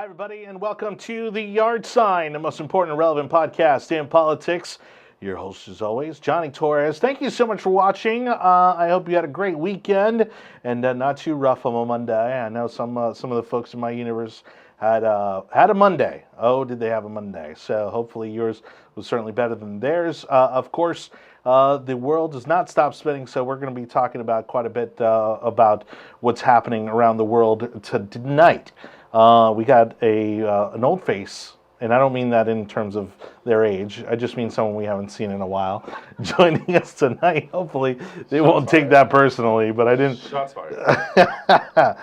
everybody, and welcome to The Yard Sign, the most important and relevant podcast in politics. Your host, as always, Jonny Torres. Thank you so much for watching. I hope you had a great weekend and not too rough on a Monday. I know some of the folks in my universe had a Monday. Oh, did they have a Monday? So hopefully yours was certainly better than theirs. Of course, the world does not stop spinning, so we're going to be talking about quite a bit about what's happening around the world tonight. We got an old face, and I don't mean that in terms of their age. I just mean someone we haven't seen in a while joining us tonight. Hopefully they won't take that personally, but I didn't. Shots fired.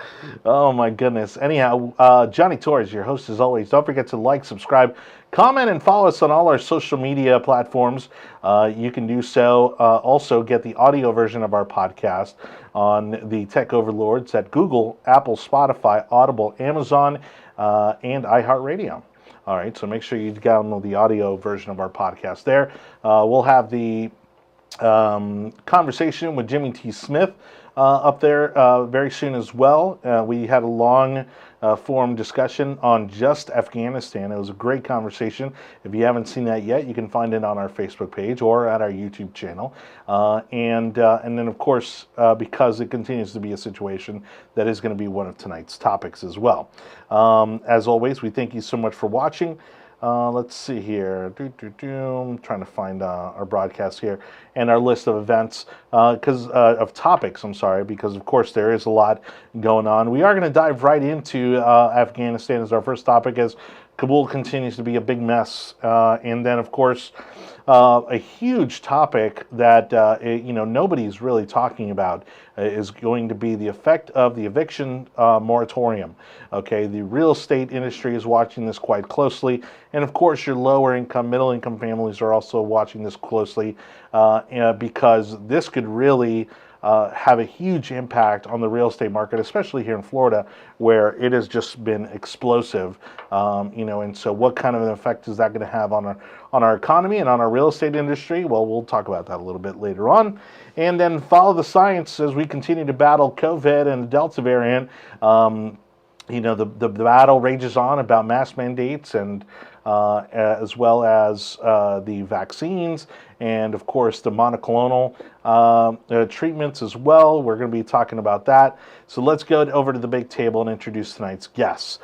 Oh my goodness. Anyhow, Jonny Torres, your host as always. Don't forget to like, subscribe, comment, and follow us on all our social media platforms. You can do so. Also get the audio version of our podcast on the Tech Overlords at Google, Apple, Spotify, Audible, Amazon, and iHeartRadio. All right, so make sure you download the audio version of our podcast there. We'll have the conversation with Jimmy T. Smith up there very soon as well. We had a long forum discussion on just Afghanistan. It was a great conversation. If you haven't seen that yet, you can find it on our Facebook page or at our YouTube channel. And then, of course, because it continues to be a situation, that is going to be one of tonight's topics as well. As always, we thank you so much for watching. Let's see here. I'm trying to find our broadcast here and our list of events, of topics, because of course there is a lot going on. We are going to dive right into Afghanistan as our first topic, as Kabul continues to be a big mess. And then, of course, a huge topic that nobody's really talking about is going to be the effect of the eviction moratorium. Okay, the real estate industry is watching this quite closely, and of course, your lower income, middle income families are also watching this closely because this could really have a huge impact on the real estate market, especially here in Florida, where it has just been explosive. And so what kind of an effect is that going to have on our economy and on our real estate industry? Well, we'll talk about that a little bit later on. And then follow the science as we continue to battle COVID and the Delta variant. The battle rages on about mask mandates and as well as the vaccines and, of course, the monoclonal treatments as well. We're going to be talking about that. So let's go over to the big table and introduce tonight's guests.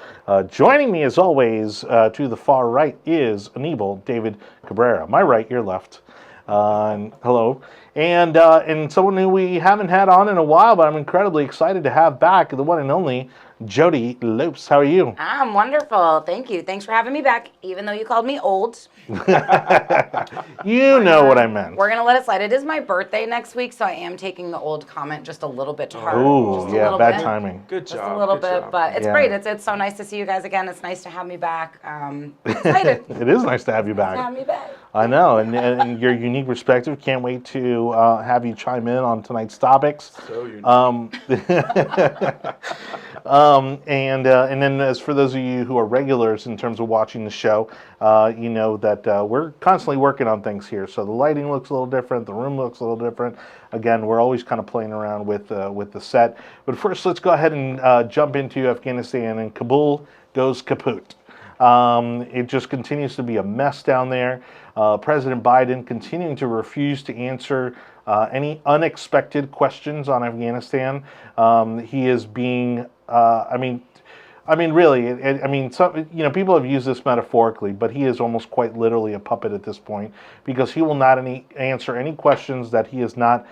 Joining me, as always, to the far right is Anibal, David Cabrera. My right, your left. Hello. And someone who we haven't had on in a while, but I'm incredibly excited to have back, the one and only Jodie Lopes. How are you? I'm wonderful. Thank you. Thanks for having me back, even though you called me old. You know what I meant. We're going to let it slide. It is my birthday next week, so I am taking the old comment just a little bit to heart. Ooh, yeah, bad timing. Good job. Just a little bit, but it's great. It's so nice to see you guys again. It's nice to have me back. Excited. It is nice to have you back. Nice to have me back. I know, and your unique perspective. Can't wait to have you chime in on tonight's topics. So unique. And then as for those of you who are regulars in terms of watching the show, you know that we're constantly working on things here. So the lighting looks a little different, the room looks a little different. Again, we're always kind of playing around with the set. But first, let's go ahead and jump into Afghanistan, and Kabul goes kaput. It just continues to be a mess down there. President Biden continuing to refuse to answer any unexpected questions on Afghanistan. He is being, really, people have used this metaphorically, but he is almost quite literally a puppet at this point, because he will not answer any questions that he has not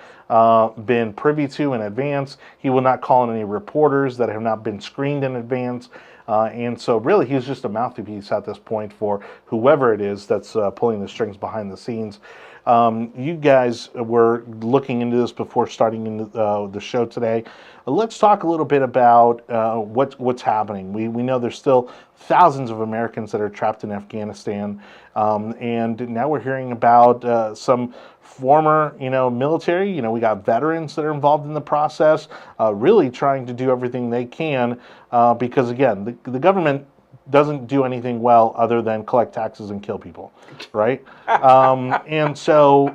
been privy to in advance. He will not call in any reporters that have not been screened in advance. And so really he's just a mouthpiece at this point for whoever it is that's pulling the strings behind the scenes. You guys were looking into this before starting the show today. Let's talk a little bit about what's happening. We know there's still thousands of Americans that are trapped in Afghanistan, and now we're hearing about some former, military. We got veterans that are involved in the process, really trying to do everything they can, because again, the government doesn't do anything well other than collect taxes and kill people, right? And so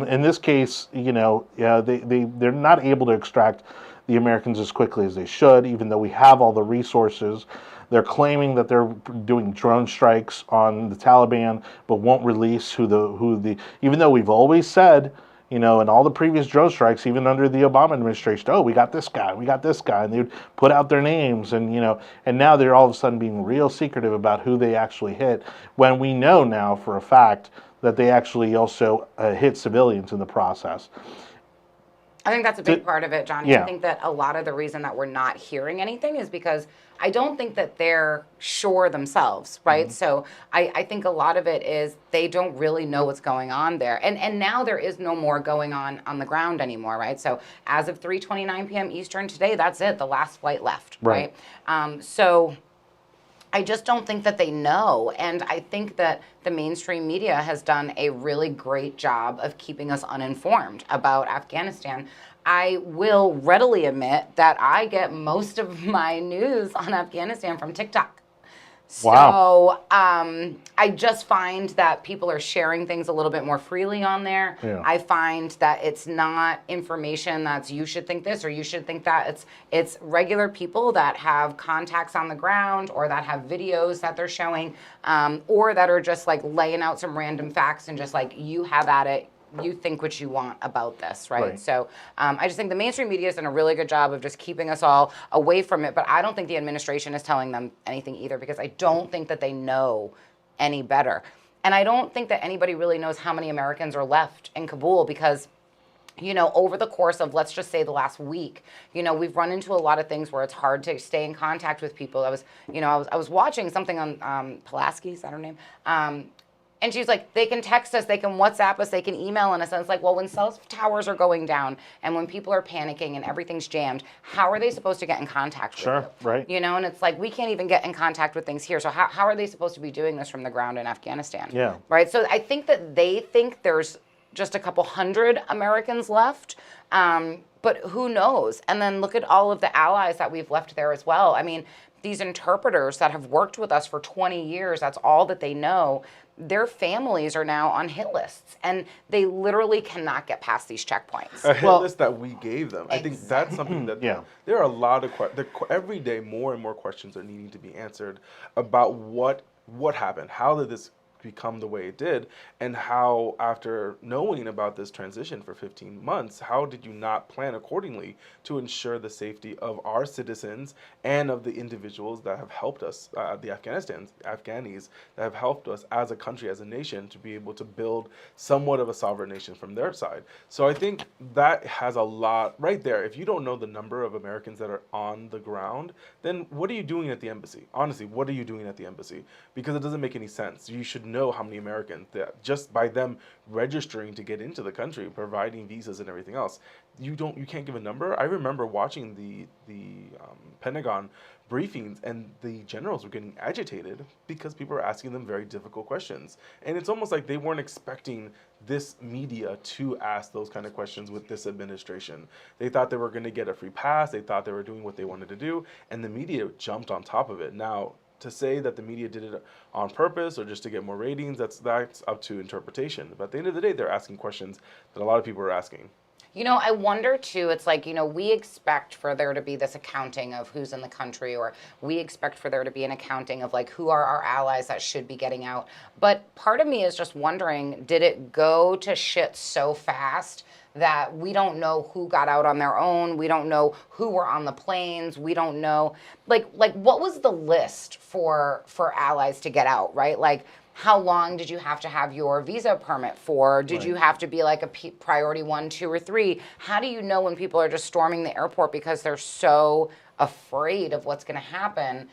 in this case, they're not able to extract the Americans as quickly as they should, even though we have all the resources They're claiming that they're doing drone strikes on the Taliban, but won't release who the even though we've always said, you know, in all the previous drone strikes, even under the Obama administration, oh, we got this guy, and they would put out their names, and you know, and now they're all of a sudden being real secretive about who they actually hit, when we know now for a fact that they actually also hit civilians in the process. I think that's a big part of it, Jonny. Yeah. I think that a lot of the reason that we're not hearing anything is because I don't think that they're sure themselves, right? Mm-hmm. So I think a lot of it is they don't really know what's going on there. And now there is no more going on the ground anymore, right? So as of 3:29 p.m. Eastern today, that's it. The last flight left, right? So I just don't think that they know. And I think that the mainstream media has done a really great job of keeping us uninformed about Afghanistan. I will readily admit that I get most of my news on Afghanistan from TikTok. Wow. So I just find that people are sharing things a little bit more freely on there. Yeah. I find that it's not information that's you should think this or you should think that. It's regular people that have contacts on the ground or that have videos that they're showing or that are just like laying out some random facts and just like you have at it. You think what you want about this, right? So I just think the mainstream media has done a really good job of just keeping us all away from it. But I don't think the administration is telling them anything either because I don't think that they know any better. And I don't think that anybody really knows how many Americans are left in Kabul because, you know, over the course of, let's just say the last week, you know, we've run into a lot of things where it's hard to stay in contact with people. I was watching something on Pulaski, is that her name? And she's like, they can text us, they can WhatsApp us, they can email us. And it's like, well, when cell towers are going down and when people are panicking and everything's jammed, how are they supposed to get in contact with you? Right. You know, and it's like, we can't even get in contact with things here. So how are they supposed to be doing this from the ground in Afghanistan? Yeah. Right. So I think that they think there's just a couple hundred Americans left. But who knows? And then look at all of the allies that we've left there as well. I mean, these interpreters that have worked with us for 20 years, that's all that they know. Their families are now on hit lists, and they literally cannot get past these checkpoints. A hit list that we gave them. I think that's something that there are a lot of every day more and more questions are needing to be answered about what happened, how did this become the way it did, and how after knowing about this transition for 15 months, how did you not plan accordingly to ensure the safety of our citizens and of the individuals that have helped us, the Afghanis that have helped us as a country, as a nation, to be able to build somewhat of a sovereign nation from their side. So I think that has a lot right there. If you don't know the number of Americans that are on the ground, then what are you doing at the embassy? Honestly, what are you doing at the embassy? Because it doesn't make any sense. You should know how many Americans that just by them registering to get into the country, providing visas and everything else, you can't give a number. I remember watching the Pentagon briefings, and the generals were getting agitated because people were asking them very difficult questions, and it's almost like they weren't expecting this media to ask those kind of questions with this administration. They thought they were going to get a free pass. They thought they were doing what they wanted to do, and the media jumped on top of it. Now, to say that the media did it on purpose or just to get more ratings, that's up to interpretation. But at the end of the day, they're asking questions that a lot of people are asking. You know, I wonder too, it's like, you know, we expect for there to be this accounting of who's in the country, or we expect for there to be an accounting of like who are our allies that should be getting out. But part of me is just wondering, did it go to shit so fast that we don't know who got out on their own? We don't know who were on the planes. We don't know, like what was the list for allies to get out, right? Like, how long did you have to have your visa permit for? Did you have to be like a priority 1, 2, or 3? How do you know when people are just storming the airport because they're so afraid of what's going to happen?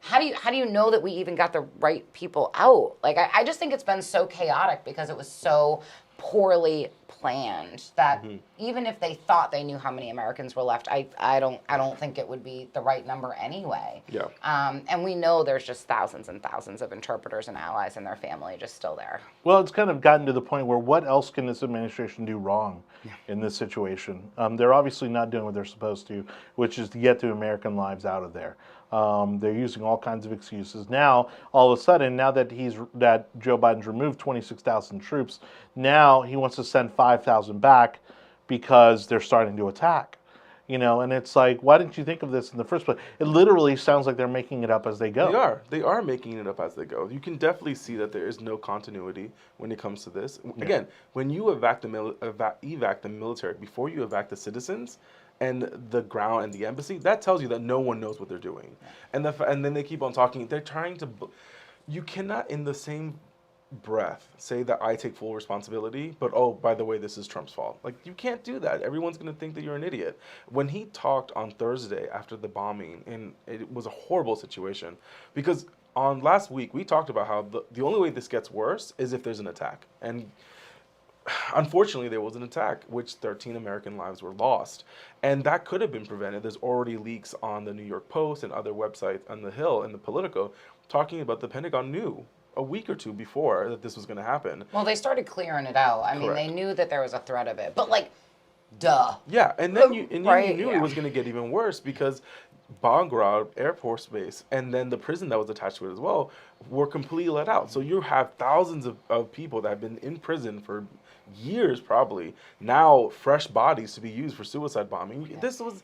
How do you know that we even got the right people out? Like, I just think it's been so chaotic because it was so poorly planned that even if they thought they knew how many Americans were left, I don't think it would be the right number anyway. Yeah. And we know there's just thousands and thousands of interpreters and allies and their family just still there. Well, it's kind of gotten to the point where what else can this administration do wrong in this situation? They're obviously not doing what they're supposed to, which is to get the American lives out of there. They're using all kinds of excuses. Now, all of a sudden, now that Joe Biden's removed 26,000 troops, now he wants to send 5,000 back because they're starting to attack. And it's like, why didn't you think of this in the first place? It literally sounds like they're making it up as they go. They are making it up as they go. You can definitely see that there is no continuity when it comes to this. Again, when you evac the military before you evac the citizens and the ground and the embassy, that tells you that no one knows what they're doing. And then they keep on talking. They're trying to. You cannot in the same breath say that I take full responsibility, but oh, by the way, this is Trump's fault. Like, you can't do that. Everyone's going to think that you're an idiot. When he talked on Thursday after the bombing, and it was a horrible situation, because on last week we talked about how the only way this gets worse is if there's an attack. And unfortunately, there was an attack, which 13 American lives were lost. And that could have been prevented. There's already leaks on the New York Post and other websites on the Hill and the Politico talking about the Pentagon knew a week or two before that this was going to happen. Well, they started clearing it out. I mean, they knew that there was a threat of it, but like, duh. Yeah, and then you knew it was going to get even worse because Bagram Air Force Base and then the prison that was attached to it as well were completely let out. So you have thousands of people that have been in prison for years, probably now fresh bodies to be used for suicide bombing. Yeah. This was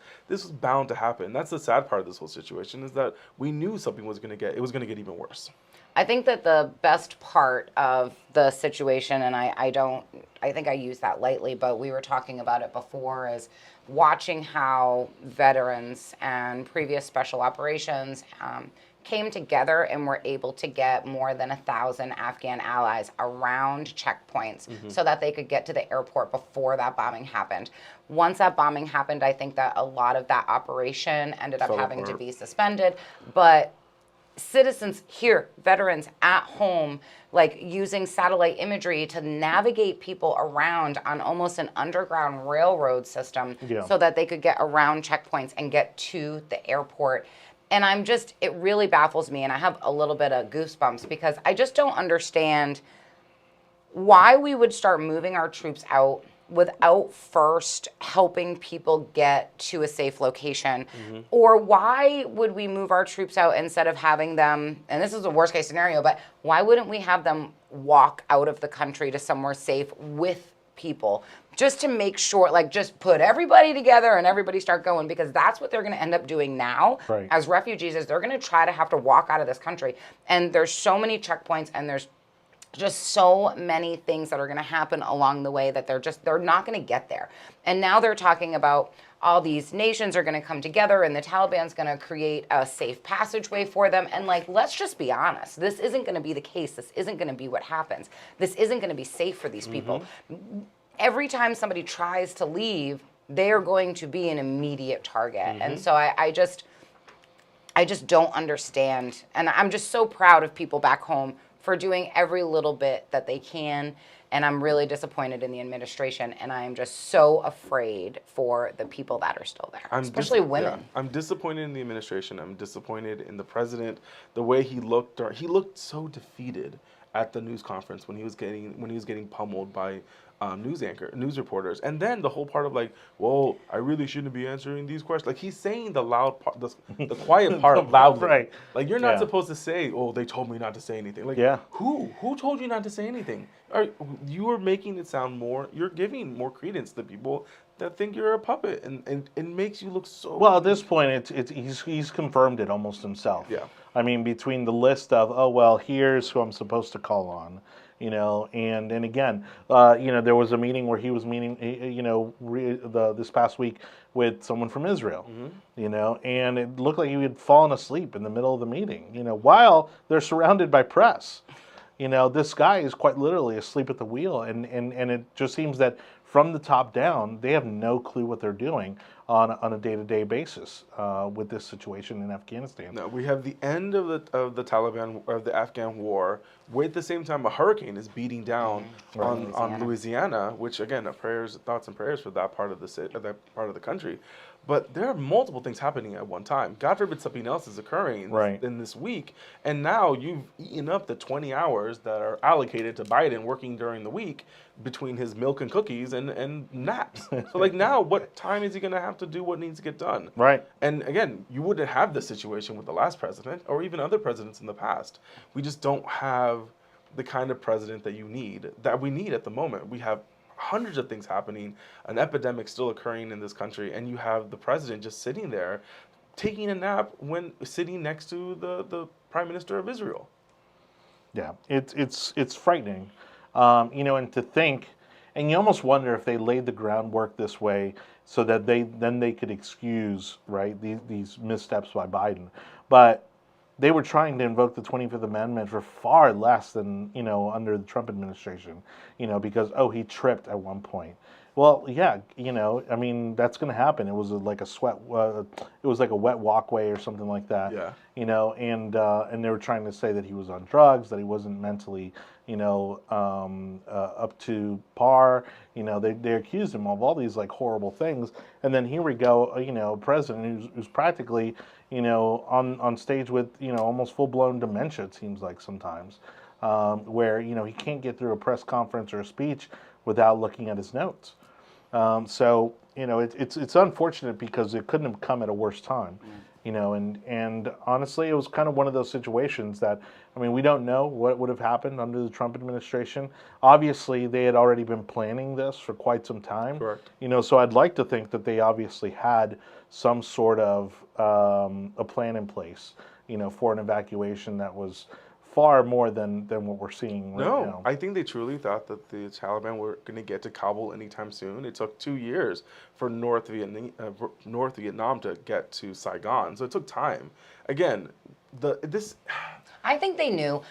bound to happen. That's the sad part of this whole situation, is that we knew something was going to get even worse. I think that the best part of the situation, and I think I use that lightly, but we were talking about it before, is watching how veterans and previous special operations came together and were able to get more than 1,000 Afghan allies around checkpoints so that they could get to the airport before that bombing happened. Once that bombing happened, I think that a lot of that operation ended up having to be suspended, but citizens here, veterans at home, like using satellite imagery to navigate people around on almost an underground railroad system so that they could get around checkpoints and get to the airport. And it really baffles me, and I have a little bit of goosebumps because I just don't understand why we would start moving our troops out without first helping people get to a safe location. Or why would we move our troops out instead of having them, and this is a worst case scenario, but why wouldn't we have them walk out of the country to somewhere safe with people, just to make sure, like, just put everybody together and everybody start going, because that's what they're going to end up doing now as refugees, is they're going to try to have to walk out of this country. And there's so many checkpoints, and there's just so many things that are going to happen along the way that they're not going to get there. And now they're talking about all these nations are going to come together and the Taliban's going to create a safe passageway for them. And like, let's just be honest. This isn't going to be the case. This isn't going to be what happens. This isn't going to be safe for these people. Every time somebody tries to leave, they are going to be an immediate target. And so I just don't understand. And I'm just so proud of people back home for doing every little bit that they can. And I'm really disappointed in the administration. And I am just so afraid for the people that are still there, especially women. Yeah. I'm disappointed in the administration. I'm disappointed in the president. The way he looked so defeated at the news conference when he was getting pummeled by news reporters, and then the whole part of like, well, I really shouldn't be answering these questions. Like, he's saying the loud part, the quiet part loudly. Right. Like, you're not supposed to say, oh, they told me not to say anything. Like, who told you not to say anything? You are making it sound more. You're giving more credence to people that think you're a puppet, and it makes you look so. Well, at this point, he's confirmed it almost himself. Yeah. I mean, between the list of, oh well, here's who I'm supposed to call on. And again, there was a meeting where he was meeting, this past week with someone from Israel, and it looked like he had fallen asleep in the middle of the meeting, while they're surrounded by press. This guy is quite literally asleep at the wheel, and it just seems that from the top down, they have no clue what they're doing on a day-to-day basis with this situation in Afghanistan. No, we have the end of the Taliban, of the Afghan war, with at the same time a hurricane is beating down on Louisiana, which again, thoughts and prayers for that part of the country. But there are multiple things happening at one time. God forbid something else is occurring in this week, and now you've eaten up the 20 hours that are allocated to Biden working during the week between his milk and cookies and naps. So like, now what time is he going to have to do what needs to get done? Right. And again, you wouldn't have this situation with the last president or even other presidents in the past. We just don't have the kind of president that we need at the moment. We have hundreds of things happening, an epidemic still occurring in this country, and you have the president just sitting there taking a nap when sitting next to the prime minister of Israel. Yeah, it's frightening, and to think, and you almost wonder if they laid the groundwork this way so that they could excuse, right, these missteps by Biden, but they were trying to invoke the 25th Amendment for far less than under the Trump administration, because he tripped at one point. Well, yeah, I mean that's going to happen. It was like it was like a wet walkway or something like that. Yeah. And they were trying to say that he was on drugs, that he wasn't mentally, up to par. They accused him of all these like horrible things, and then here we go, president who's practically, on stage with almost full blown dementia. It seems like sometimes, where he can't get through a press conference or a speech without looking at his notes. So it's unfortunate because it couldn't have come at a worse time, and honestly, it was kind of one of those situations that, I mean, we don't know what would have happened under the Trump administration. Obviously, they had already been planning this for quite some time. Correct. So I'd like to think that they obviously had some sort of a plan in place, for an evacuation that was far more than what we're seeing right now. No, I think they truly thought that the Taliban were going to get to Kabul anytime soon. It took 2 years for North Vietnam to get to Saigon, so it took time. Again, I think they knew.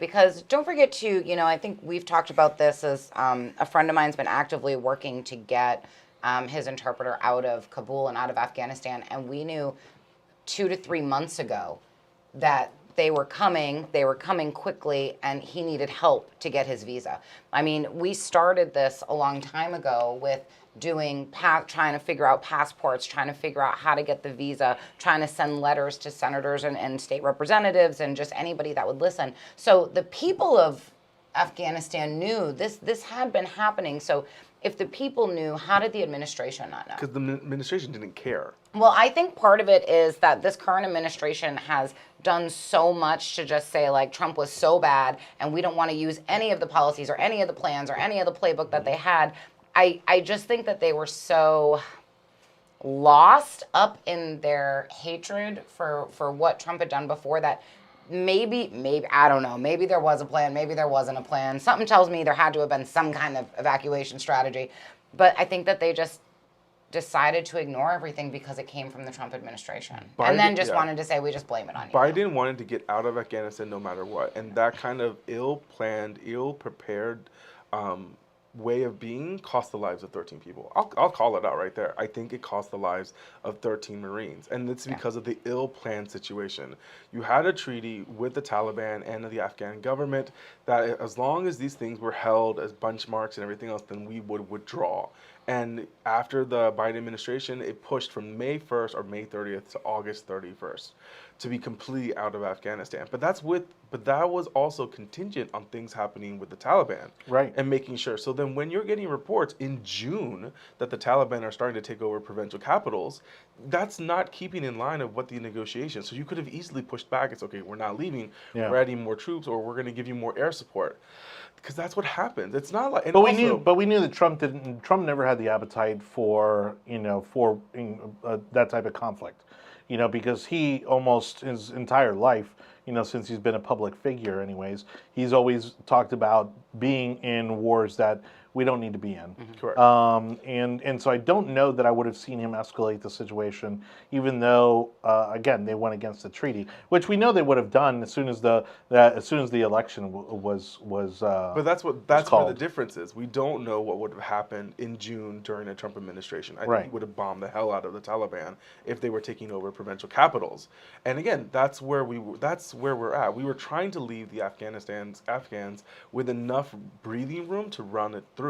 Because don't forget to, I think we've talked about this as a friend of mine's been actively working to get his interpreter out of Kabul and out of Afghanistan, and we knew 2 to 3 months ago that they were coming quickly, and he needed help to get his visa. I mean, we started this a long time ago with trying to figure out passports, trying to figure out how to get the visa, trying to send letters to senators and state representatives and just anybody that would listen. So the people of Afghanistan knew this had been happening. So if the people knew, how did the administration not know? Because the administration didn't care. Well, I think part of it is that this current administration has done so much to just say, like, Trump was so bad and we don't want to use any of the policies or any of the plans or any of the playbook that they had. I just think that they were so lost up in their hatred for what Trump had done before that maybe, I don't know, maybe there was a plan, maybe there wasn't a plan. Something tells me there had to have been some kind of evacuation strategy. But I think that they just decided to ignore everything because it came from the Trump administration. And then just wanted to say, we just blame it on you. Biden wanted to get out of Afghanistan no matter what. And that kind of ill-planned, ill-prepared way of being cost the lives of 13 people. I'll call it out right there. I think it cost the lives of 13 Marines. And it's because of the ill-planned situation. You had a treaty with the Taliban and the Afghan government that as long as these things were held as benchmarks and everything else, then we would withdraw. And after the Biden administration, it pushed from May 1st or May 30th to August 31st to be completely out of Afghanistan. But that was also contingent on things happening with the Taliban. Right. And making sure. So then when you're getting reports in June that the Taliban are starting to take over provincial capitals, that's not keeping in line of what the negotiations. So you could have easily pushed back. It's okay, we're not leaving. Yeah. We're adding more troops, or we're going to give you more air support. Because that's what happens. It's not like. But we knew that Trump never had the appetite for that type of conflict, because he almost his entire life, since he's been a public figure, anyways, he's always talked about being in wars that we don't need to be in. Mm-hmm. Correct. And so I don't know that I would have seen him escalate the situation, even though again they went against the treaty, which we know they would have done as soon as the election was. But that's where the difference is. We don't know what would have happened in June during the Trump administration. I think he would have bombed the hell out of the Taliban if they were taking over provincial capitals. And again, that's where we're at. We were trying to leave the Afghans with enough breathing room to run it through.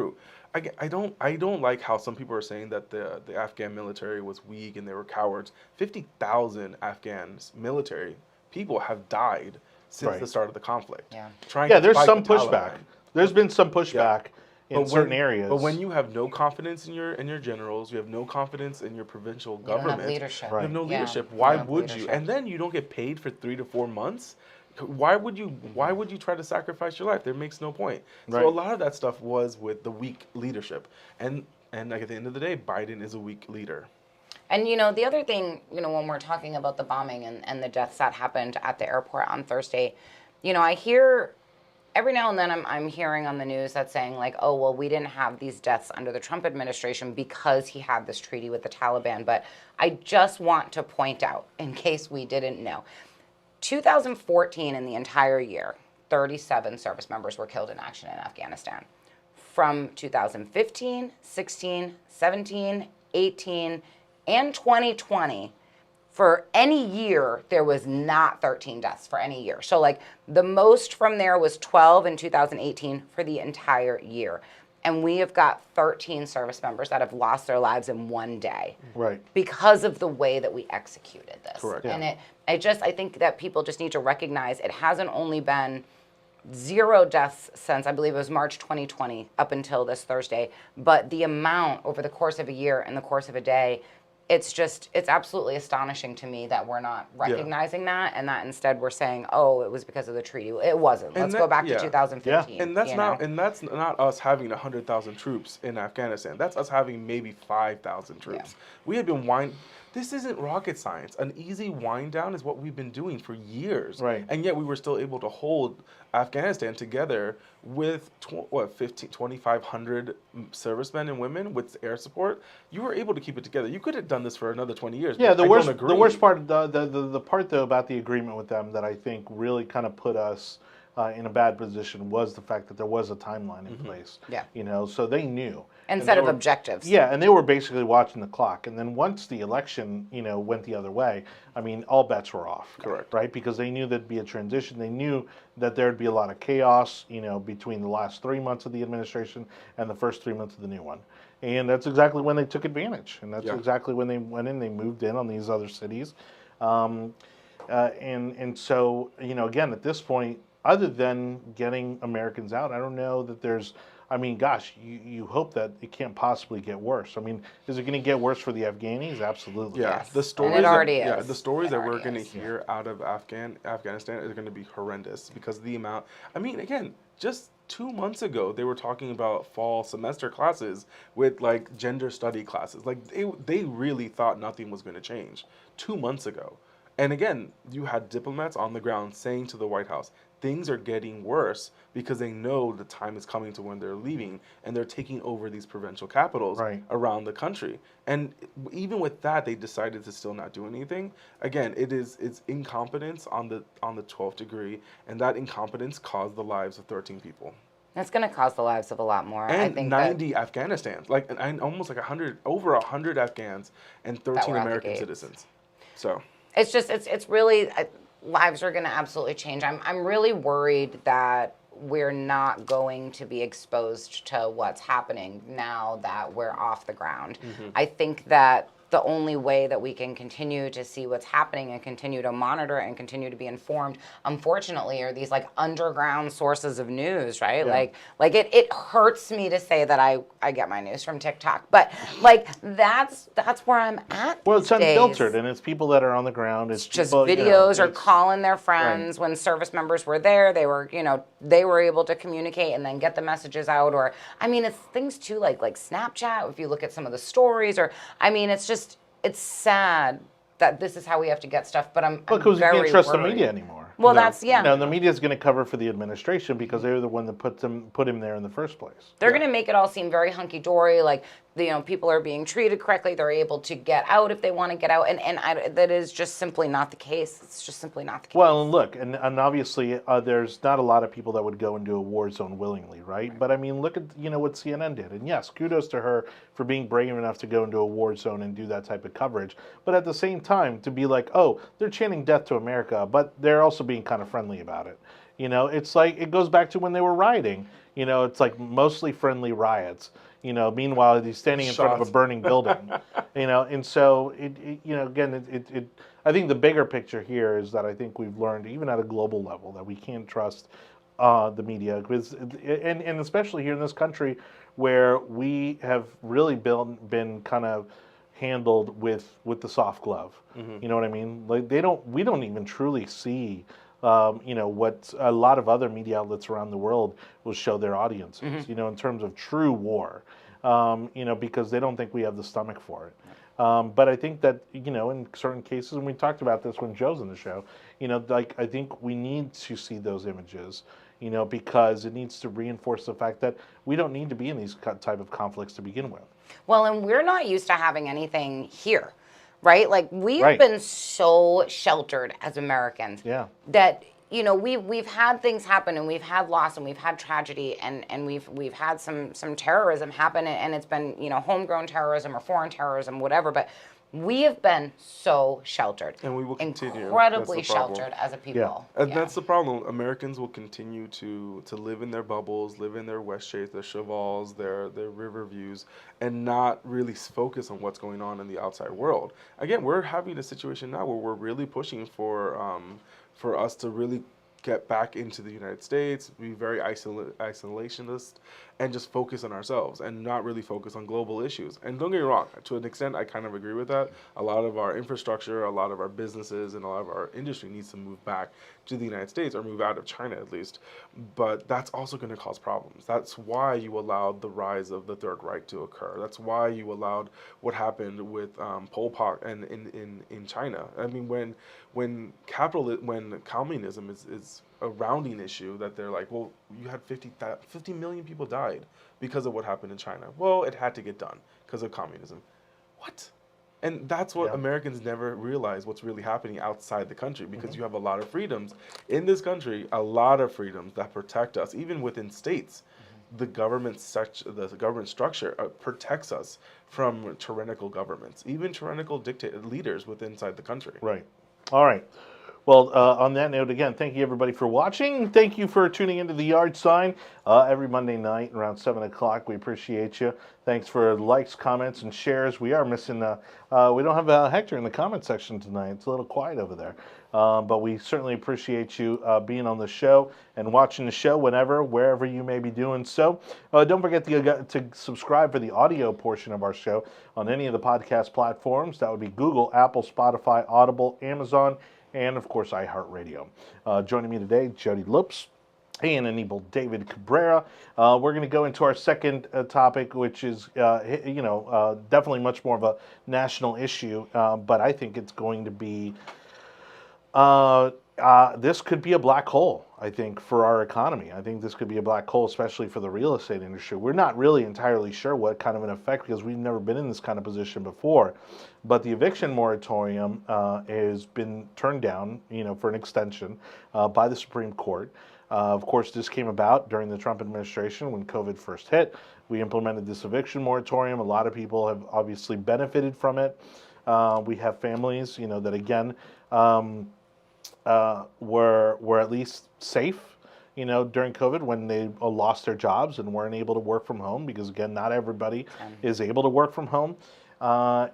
I don't like how some people are saying that the Afghan military was weak and they were cowards. 50,000 Afghans military people have died since the start of the conflict. Yeah. There's some pushback. There's been some pushback in certain areas. But when you have no confidence in your generals, you have no confidence in your provincial government. You don't have leadership. You have no leadership. Why would you? And then you don't get paid for 3 to 4 months. Why would you try to sacrifice your life? There makes no point. Right. So a lot of that stuff was with the weak leadership, and like at the end of the day, Biden is a weak leader. And, the other thing, when we're talking about the bombing and the deaths that happened at the airport on Thursday, I hear every now and then I'm hearing on the news that's saying like, oh, well, we didn't have these deaths under the Trump administration because he had this treaty with the Taliban. But I just want to point out, in case we didn't know, 2014 in the entire year, 37 service members were killed in action in Afghanistan. From 2015, 16, 17, 18, and 2020, for any year, there was not 13 deaths for any year. So like the most from there was 12 in 2018 for the entire year. And we have got 13 service members that have lost their lives in one day. Right. Because of the way that we executed this. Correct. And I think that people just need to recognize it hasn't only been 0 deaths since, I believe it was March 2020 up until this Thursday, but the amount over the course of a year and the course of a day, it's absolutely astonishing to me that we're not recognizing that, and that instead we're saying, oh, it was because of the treaty. It wasn't. Let's go back to 2015. Yeah. And that's not us having 100,000 troops in Afghanistan. That's us having maybe 5,000 troops. Yeah. We had been This isn't rocket science. An easy wind down is what we've been doing for years. Right. And yet we were still able to hold Afghanistan together with 2,500 servicemen and women with air support. You were able to keep it together. You could have done this for another 20 years. Yeah, the worst part, the part though about the agreement with them that I think really kind of put us in a bad position was the fact that there was a timeline in place. Yeah. So they knew. Instead of objectives. Yeah, and they were basically watching the clock. And then once the election, went the other way, I mean, all bets were off. Correct. Right? Because they knew there'd be a transition. They knew that there'd be a lot of chaos, between the last 3 months of the administration and the first 3 months of the new one. And that's exactly when they took advantage. And that's exactly when they went in, they moved in on these other cities. And so, again, at this point, other than getting Americans out, I don't know that there's, I mean, gosh, you hope that it can't possibly get worse. I mean, is it going to get worse for the Afghanis? Absolutely. Yeah, Yes. the stories. And it already is. Yeah, the stories that we're already going to is. hear out of Afghanistan are going to be horrendous because of the amount. I mean, again, just 2 months ago, they were talking about fall semester classes with like gender study classes. Like they really thought nothing was going to change 2 months ago. And again, you had diplomats on the ground saying to the White House, things are getting worse because they know the time is coming to when they're leaving and they're taking over these provincial capitals around the country. And even with that, they decided to still not do anything. Again, it's incompetence on the 12th degree, and that incompetence caused the lives of 13 people. It's going to cost the lives of a lot more. And I think 90 Afghanistans, almost like over 100 Afghans and 13 were at the American gates. citizens. So it's just it's really lives are going to absolutely change. I'm really worried that we're not going to be exposed to what's happening now that we're off the ground. Mm-hmm. I think that the only way that we can continue to see what's happening and continue to monitor and continue to be informed, unfortunately, are these like underground sources of news, right? Yeah. Like it hurts me to say that I get my news from TikTok, but like that's where I'm at. Well, it's these days. unfiltered, and it's people that are on the ground. It's Just people, videos or it's- calling their friends. When service members were there, they were able to communicate and then get the messages out. Or I mean, it's things too like Snapchat. If you look at some of the stories, or I mean, it's sad that this is how we have to get stuff. But I'm because you very can't trust worried. the media anymore. Well, No. that's yeah. The media is going to cover for the administration because they were the one that put him there in the first place. They're going to make it all seem very hunky-dory, like people are being treated correctly. They're able to get out if they want to get out, and that is just simply not the case. It's just simply not the case. Well, and look, and obviously there's not a lot of people that would go into a war zone willingly, right? But I mean, look at what CNN did, and yes, kudos to her for being brave enough to go into a war zone and do that type of coverage. But at the same time, to be like, oh, they're chanting death to America, but they're also being kind of friendly about it. It's like it goes back to when they were rioting. It's like mostly friendly riots. Meanwhile, he's standing in front of a burning building. And so again, I think the bigger picture here is that I think we've learned, even at a global level, that we can't trust the media, and especially here in this country, where we have really been kind of handled with the soft glove. Mm-hmm. You know what I mean? Like we don't even truly see what a lot of other media outlets around the world will show their audiences, in terms of true war, because they don't think we have the stomach for it. But I think that, in certain cases, and we talked about this when Joe's in the show, I think we need to see those images, because it needs to reinforce the fact that we don't need to be in these type of conflicts to begin with. Well, and we're not used to having anything here, right? Like we've Right. been so sheltered as Americans Yeah. that we've had things happen and we've had loss and we've had tragedy and we've had some terrorism happen and it's been homegrown terrorism or foreign terrorism, whatever, but we have been so sheltered, and we will continue. incredibly That's the problem. sheltered as a people. And that's the problem. Americans will continue to live in their bubbles, live in their Westchase, their Chevals, their river views, and not really focus on what's going on in the outside world. Again, we're having a situation now where we're really pushing for us to really get back into the United States, be very isolationist, and just focus on ourselves and not really focus on global issues. And don't get me wrong, to an extent, I kind of agree with that. A lot of our infrastructure, a lot of our businesses, and a lot of our industry needs to move back to the United States or move out of China at least. But that's also going to cause problems. That's why you allowed the rise of the Third Reich to occur. That's why you allowed what happened with Pol Pot and in China. I mean, when communism is a rounding issue, that they're like, well, you had 50 million people died because of what happened in China. Well, it had to get done because of communism. What? And that's what Americans never realize what's really happening outside the country, because you have a lot of freedoms in this country, a lot of freedoms that protect us, even within states. The government structure protects us from tyrannical governments, even tyrannical leaders within inside the country. Right. All right. Well, on that note, again, thank you everybody for watching. Thank you for tuning into the Yard Sign every Monday night around 7 o'clock. We appreciate you. Thanks for likes, comments, and shares. We are missing, we don't have Hector in the comment section tonight. It's a little quiet over there. But we certainly appreciate you being on the show and watching the show wherever you may be doing so. Don't forget to subscribe for the audio portion of our show on any of the podcast platforms. That would be Google, Apple, Spotify, Audible, Amazon, and of course iHeartRadio. Joining me today, Jodie Lopes and Anibal David Cabrera. We're going to go into our second topic, which is definitely much more of a national issue, but I think it's going to be this could be a black hole, I think, for our economy. I think this could be a black hole, especially for the real estate industry. We're not really entirely sure what kind of an effect, because we've never been in this kind of position before. But the eviction moratorium has been turned down, for an extension by the Supreme Court. Of course, this came about during the Trump administration when COVID first hit. We implemented this eviction moratorium. A lot of people have obviously benefited from it. We have families, that again, were at least safe, during COVID, when they lost their jobs and weren't able to work from home, because again, not everybody is able to work from home.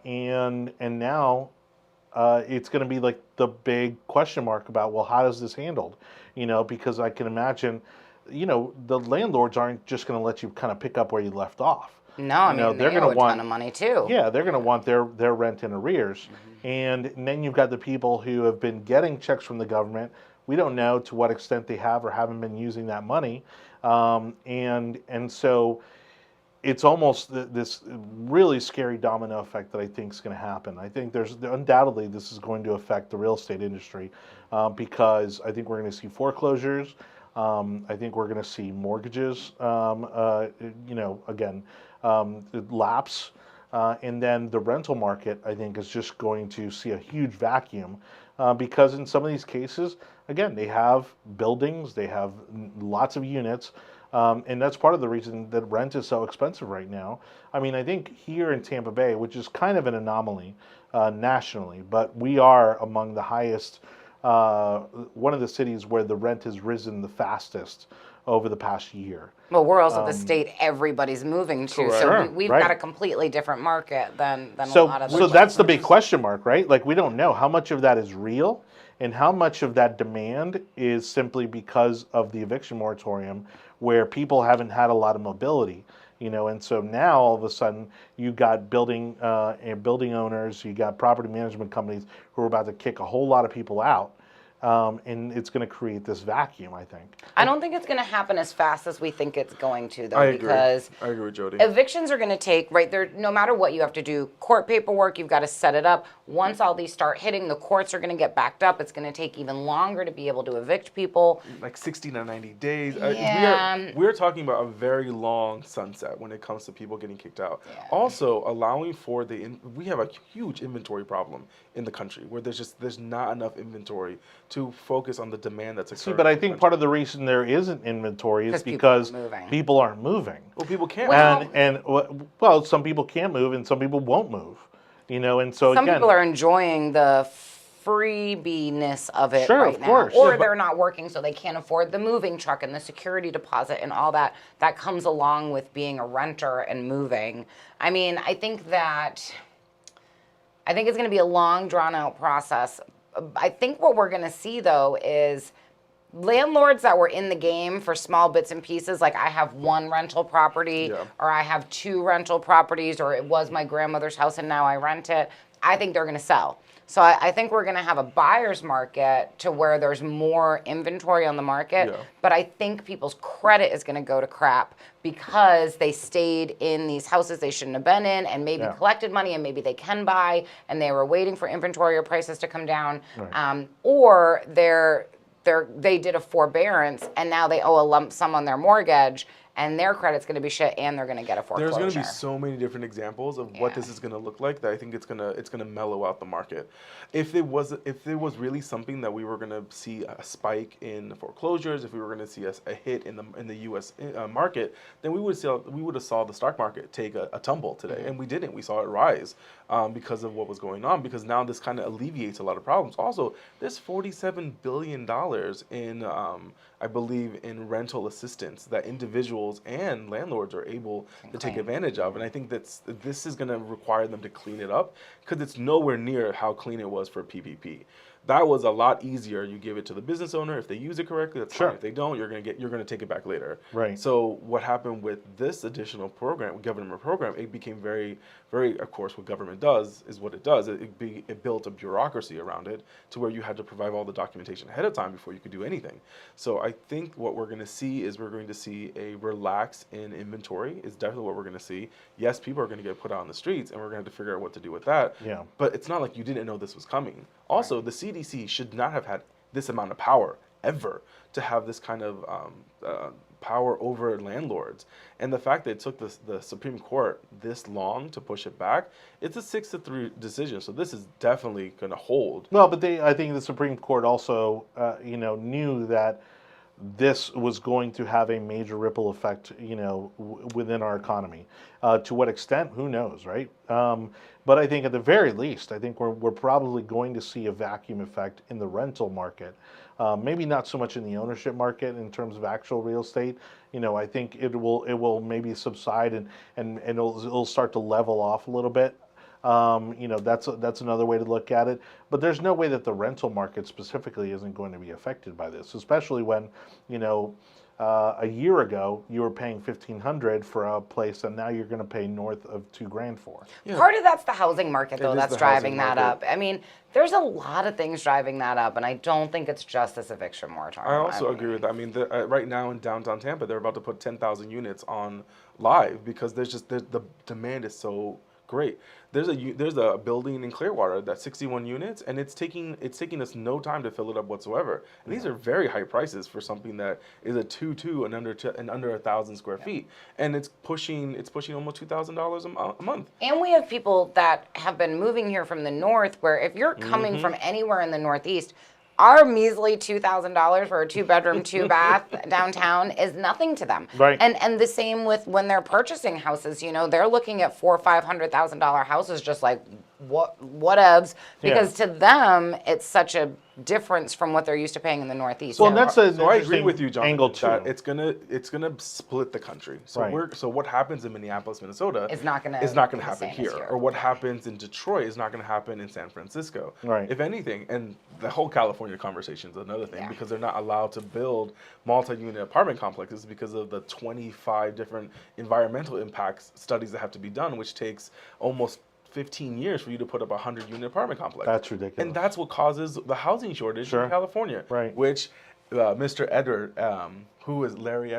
And now it's going to be like the big question mark about, well, how is this handled? Because I can imagine, the landlords aren't just going to let you kind of pick up where you left off. No, I mean, they're going to want a ton of money too. Yeah, they're going to want their rent in arrears. And then you've got the people who have been getting checks from the government. We don't know to what extent they have or haven't been using that money. And so it's almost this really scary domino effect that I think is going to happen. I think undoubtedly this is going to affect the real estate industry, because I think we're going to see foreclosures. I think we're going to see mortgages, lapse. And then the rental market, I think, is just going to see a huge vacuum, because in some of these cases, again, they have buildings, they have lots of units, and that's part of the reason that rent is so expensive right now. I mean, I think here in Tampa Bay, which is kind of an anomaly nationally, but we are among the highest, one of the cities where the rent has risen the fastest over the past year. Well, we're also the state everybody's moving to, Correct. so Sure, we've right. got a completely different market than a So, lot of the so that's the big question mark, right? Like, we don't know how much of that is real and how much of that demand is simply because of the eviction moratorium, where people haven't had a lot of mobility, and so now all of a sudden you got building owners, you got property management companies who are about to kick a whole lot of people out, and it's going to create this vacuum, I think. I don't think it's going to happen as fast as we think it's going to, though, I agree. because I agree with Jodie. evictions are going to take, right, there, no matter what you have to do, court paperwork, you've got to set it up. Once all these start hitting, the courts are going to get backed up. It's going to take even longer to be able to evict people. Like 60 to 90 days. Yeah. We're talking about a very long sunset when it comes to people getting kicked out. Yeah. Also, allowing for we have a huge inventory problem in the country where there's not enough inventory to focus on the demand that's occurring. See, but I think part of the reason there isn't inventory is because people aren't moving. Well, people can't. Well, some people can't move and some people won't move. And so some again, people are enjoying the freebie-ness of it sure, right of now. course. Or Yeah, they're not working, so they can't afford the moving truck and the security deposit and all that comes along with being a renter and moving. I mean, I think it's going to be a long, drawn-out process. I think what we're going to see, though, is landlords that were in the game for small bits and pieces, like I have one rental property, or I have two rental properties, or it was my grandmother's house and now I rent it, I think they're going to sell. So I think we're going to have a buyer's market to where there's more inventory on the market, but I think people's credit is going to go to crap because they stayed in these houses they shouldn't have been in and maybe collected money and maybe they can buy and they were waiting for inventory or prices to come down, or they did a forbearance and now they owe a lump sum on their mortgage and their credit's going to be shit and they're going to get a foreclosure. There's going to be so many different examples of what this is going to look like that I think it's going to mellow out the market. If there was really something that we were going to see a spike in foreclosures, if we were going to see a hit in the U.S. Market, then we would have saw the stock market take a tumble today, and we didn't. We saw it rise because of what was going on. Because now this kind of alleviates a lot of problems. Also, there's $47 billion in I believe in rental assistance that individuals and landlords are able to take advantage of, and I think this is going to require them to clean it up because it's nowhere near how clean it was for PPP. That was a lot easier. You give it to the business owner. If they use it correctly, that's fine. If they don't, you're gonna take it back later. Right. So what happened with this additional government program, it became very, very, of course, what government does is what it does. It built a bureaucracy around it to where you had to provide all the documentation ahead of time before you could do anything. So I think what we're gonna see is a relax in inventory is definitely what we're gonna see. Yes, people are gonna get put out on the streets and we're gonna have to figure out what to do with that. Yeah. But it's not like you didn't know this was coming. Also, the CDC should not have had this amount of power ever to have this kind of power over landlords. And the fact that it took the Supreme Court this long to push it back, it's a 6-3 decision. So this is definitely going to hold. Well, but I think the Supreme Court also, knew that this was going to have a major ripple effect, within our economy. To what extent, who knows, right? But I think at the very least, I think we're probably going to see a vacuum effect in the rental market. Maybe not so much in the ownership market in terms of actual real estate. I think it will maybe subside and it'll start to level off a little bit. That's another way to look at it. But there's no way that the rental market specifically isn't going to be affected by this, especially when, a year ago you were paying $1,500 for a place, and now you're going to pay north of $2,000 for. Yeah. Part of that's the housing market, though, that's driving that up. I mean, there's a lot of things driving that up, and I don't think it's just this eviction moratorium. I also agree with that. I mean, right now in downtown Tampa, they're about to put 10,000 units on live because the demand is so great. There's a building in Clearwater that's 61 units, and it's taking us no time to fill it up whatsoever. And these are very high prices for something that is a 2.2 and under 1,000 square feet, and it's pushing almost $2,000 a month. And we have people that have been moving here from the north, where if you're coming from anywhere in the Northeast, our measly $2,000 for a 2-bedroom, 2-bath downtown is nothing to them. Right. And the same with when they're purchasing houses. They're looking at $400,000 or $500,000 houses, just like whatevs, because to them it's such a difference from what they're used to paying in the Northeast. Well, that's so I agree with you, John. Angle too. That it's gonna split the country. So so what happens in Minneapolis, Minnesota, is not gonna happen here, or what happens in Detroit is not gonna happen in San Francisco. Right. If anything, and the whole California conversation is another thing because they're not allowed to build multi-unit apartment complexes because of the 25 different environmental impacts studies that have to be done, which takes almost 15 years for you to put up a 100-unit apartment complex. That's ridiculous. And that's what causes the housing shortage in California. Right. Which Mr. Eder, who is Larry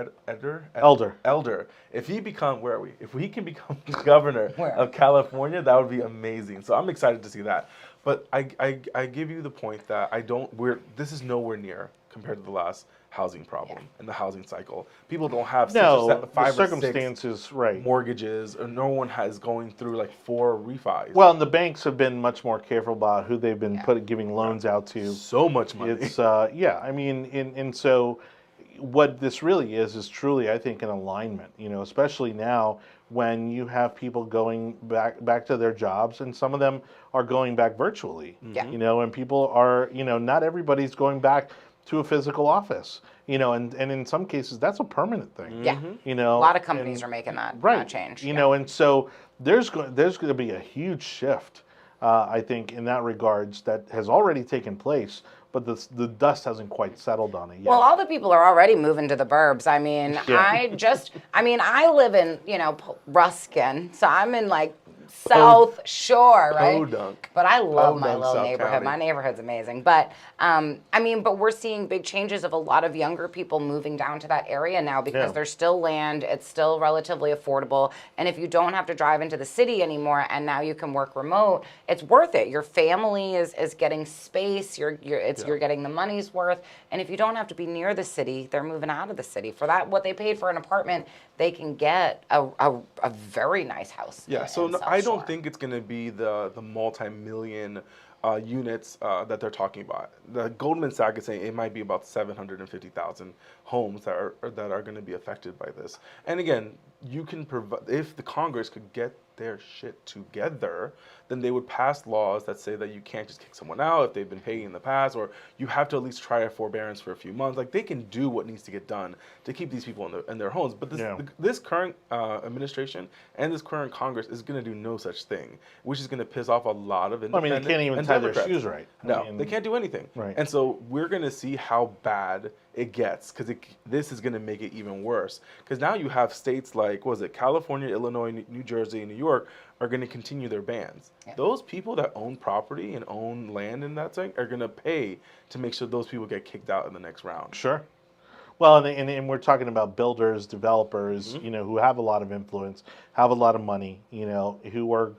Elder. if he if he can become governor of California, that would be amazing. So I'm excited to see that. But I give you the point that this is nowhere near compared to the last housing problem and the housing cycle. People don't have five or circumstances, six mortgages, or no one is going through like 4 refis. Well, and the banks have been much more careful about who they've been giving loans out to. So much money. It's I mean, and so what this really is truly, I think, an alignment. Especially now when you have people going back to their jobs, and some of them are going back virtually. And people are, not everybody's going back to a physical office, and in some cases that's a permanent thing. A lot of companies are making that change. And so there's going to be a huge shift, I think, in that regards that has already taken place, but the dust hasn't quite settled on it yet. Well, all the people are already moving to the burbs. I mean, I live in, Ruskin, so I'm in like South Shore, right? Podunk. But I love my Podunk, little South neighborhood. County. My neighborhood's amazing. But but we're seeing big changes of a lot of younger people moving down to that area now because there's still land, it's still relatively affordable, and if you don't have to drive into the city anymore, and now you can work remote, it's worth it. Your family is getting space. You're getting the money's worth, and if you don't have to be near the city, they're moving out of the city. For that, what they paid for an apartment, they can get a very nice house. Yeah, so I don't think it's going to be the multi-million units that they're talking about. The Goldman Sachs is saying it might be about 750,000 homes that are going to be affected by this. And again, you can provide, if the Congress could get their shit together, then they would pass laws that say that you can't just kick someone out if they've been paying in the past, or you have to at least try a forbearance for a few months. Like, they can do what needs to get done to keep these people in their homes. But this current administration and this current Congress is going to do no such thing, which is going to piss off a lot of independent. They can't even tie their shoes right. They can't do anything. Right. And so we're going to see how bad it gets, because this is going to make it even worse. Because now you have states like, California, Illinois, New Jersey, and New York are going to continue their bans. Yeah. Those people that own property and own land in that thing are going to pay to make sure those people get kicked out in the next round. Sure. Well, and we're talking about builders, developers, who have a lot of influence, have a lot of money, who are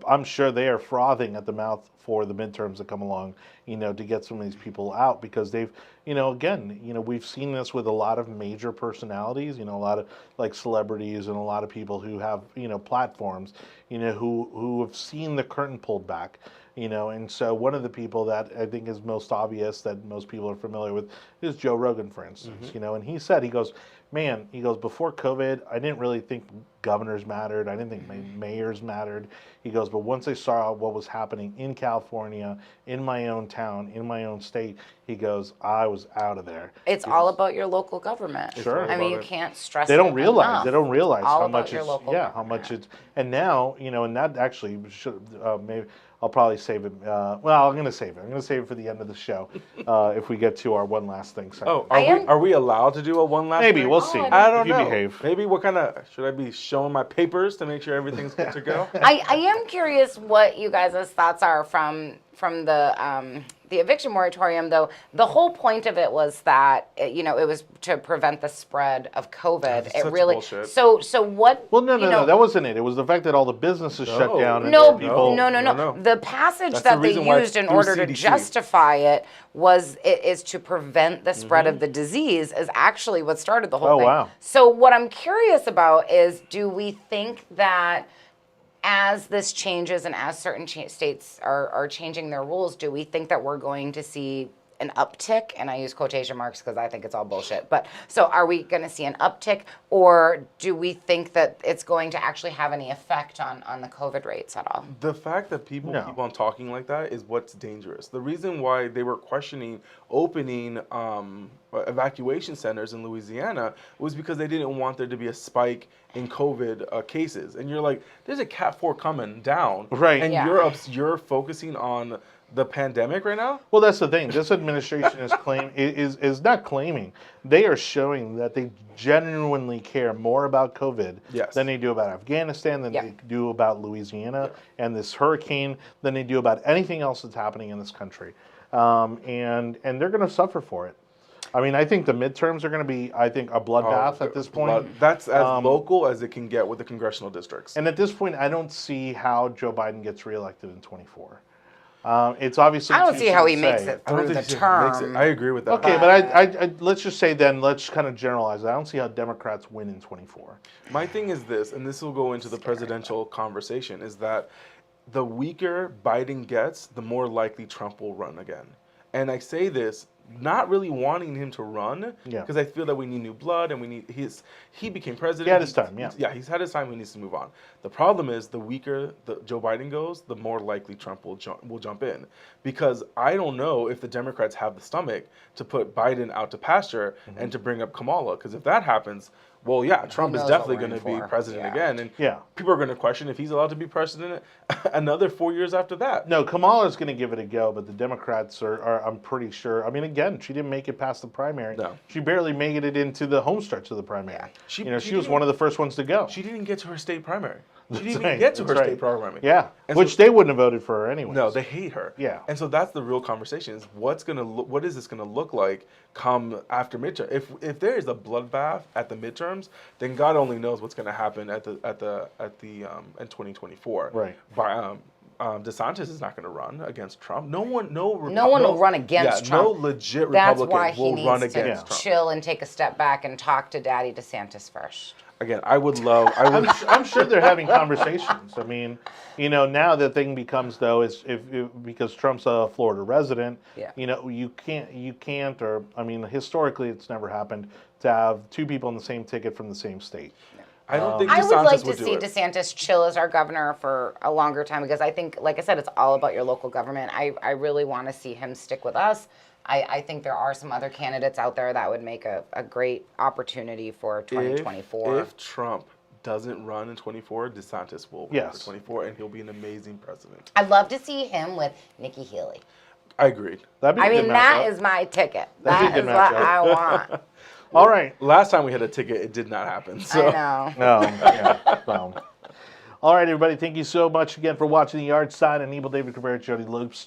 I'm sure they are frothing at the mouth for the midterms that come along, to get some of these people out, because they've, we've seen this with a lot of major personalities, a lot of like celebrities and a lot of people who have, platforms, who have seen the curtain pulled back. And so one of the people that I think is most obvious that most people are familiar with is Joe Rogan, for instance. And he said, before COVID, I didn't really think governors mattered. I didn't think mayors mattered. He goes, but once I saw what was happening in California, in my own town, in my own state, he goes, I was out of there. It's all about your local government. Sure. I mean, you can't stress They it don't realize. enough. They don't realize all how about much your it's. local Yeah, government. how much it's. And now, and that actually should maybe. I'll probably save it. I'm going to save it. I'm going to save it for the end of the show, if we get to our one last thing segment. Oh, are we allowed to do a one last? Maybe thing? we'll see. I don't know. Behave. Maybe what kind of should I be showing my papers to make sure everything's good to go? I am curious what you guys' thoughts are from the eviction moratorium, though. The whole point of it was that it was to prevent the spread of COVID. That's it such really bullshit. so what? Well, no, that wasn't it. It was the fact that all the businesses shut down. And No, people, no. The passage That's that the they reason why used in through order to CDC. justify it is to prevent the spread of the disease, is actually what started the whole thing. Wow. So what I'm curious about is, do we think that as this changes and as certain states are changing their rules, do we think that we're going to see an uptick? And I use quotation marks because I think it's all bullshit. But so are we going to see an uptick, or do we think that it's going to actually have any effect on the COVID rates at all? The fact that people keep on talking like that is what's dangerous. The reason why they were questioning opening evacuation centers in Louisiana was because they didn't want there to be a spike in COVID cases. And you're like, there's a Cat 4 coming down. Right. And Yeah. you're focusing on the pandemic right now? Well, that's the thing. This administration is not claiming. They are showing that they genuinely care more about COVID Yes. than they do about Afghanistan, than Yep. they do about Louisiana and this hurricane, than they do about anything else that's happening in this country. And they're going to suffer for it. I mean, I think the midterms are going to be, I think, a bloodbath at this point. That's as local as it can get with the congressional districts. And at this point, I don't see how Joe Biden gets reelected in 24. It's obviously. I don't too see how soon he to makes say. it I don't through the think he makes it. term. I agree with that. Okay, but I let's just say then, let's kind of generalize it. I don't see how Democrats win in 24. My thing is this, and this will go into the presidential conversation, is that the weaker Biden gets, the more likely Trump will run again. And I say this not really wanting him to run, because I feel that we need new blood, and we need he became president. He had his time, he's had his time. He needs to move on. The problem is the weaker Joe Biden goes, the more likely Trump will jump in, because I don't know if the Democrats have the stomach to put Biden out to pasture and to bring up Kamala, because if that happens, well, yeah, Trump is knows definitely what we're going to in be for. president Yeah. again, and Yeah. people are going to question if he's allowed to be president another 4 years after that. No, Kamala's going to give it a go, but the Democrats are, I'm pretty sure. I mean, again, she didn't make it past the primary. No. She barely made it into the home stretch of the primary. Yeah. She She was didn't- one of the first ones to go. She didn't get to her state primary. She didn't That's even right, get to her that's right. state primary. Yeah, And which so- they wouldn't have voted for her anyway. No, they hate her. Yeah. And so that's the real conversation: is what is this gonna look like come after midterm? If there is a bloodbath at the midterms, then God only knows what's gonna happen in 2024. Right. By DeSantis is not going to run against Trump. No one will run against Trump. No legit That's Republican why he will needs run to against Trump. chill and take a step back and talk to Daddy DeSantis first. Again, I would. I'm sure they're having conversations. I mean, now the thing becomes though is if because Trump's a Florida resident, Yeah. you can't, or I mean, historically it's never happened to have two people in the same ticket from the same state. I don't think I DeSantis would like to would do see it. DeSantis chill as our governor for a longer time, because I think, like I said, it's all about your local government. I really want to see him stick with us. I think there are some other candidates out there that would make a great opportunity for 2024. If Trump doesn't run in 24, DeSantis will run Yes. for 24, and he'll be an amazing president. I'd love to see him with Nikki Haley. I agreed. That'd be a I good mean, that matchup. is my ticket. That'd be a That good is what matchup. I want. All right. Last time we had a ticket, it did not happen. So. I know. No. Yeah. So. All right, everybody. Thank you so much again for watching The Yard Side. Anibal, David Cabrera, Jodie, Lopes,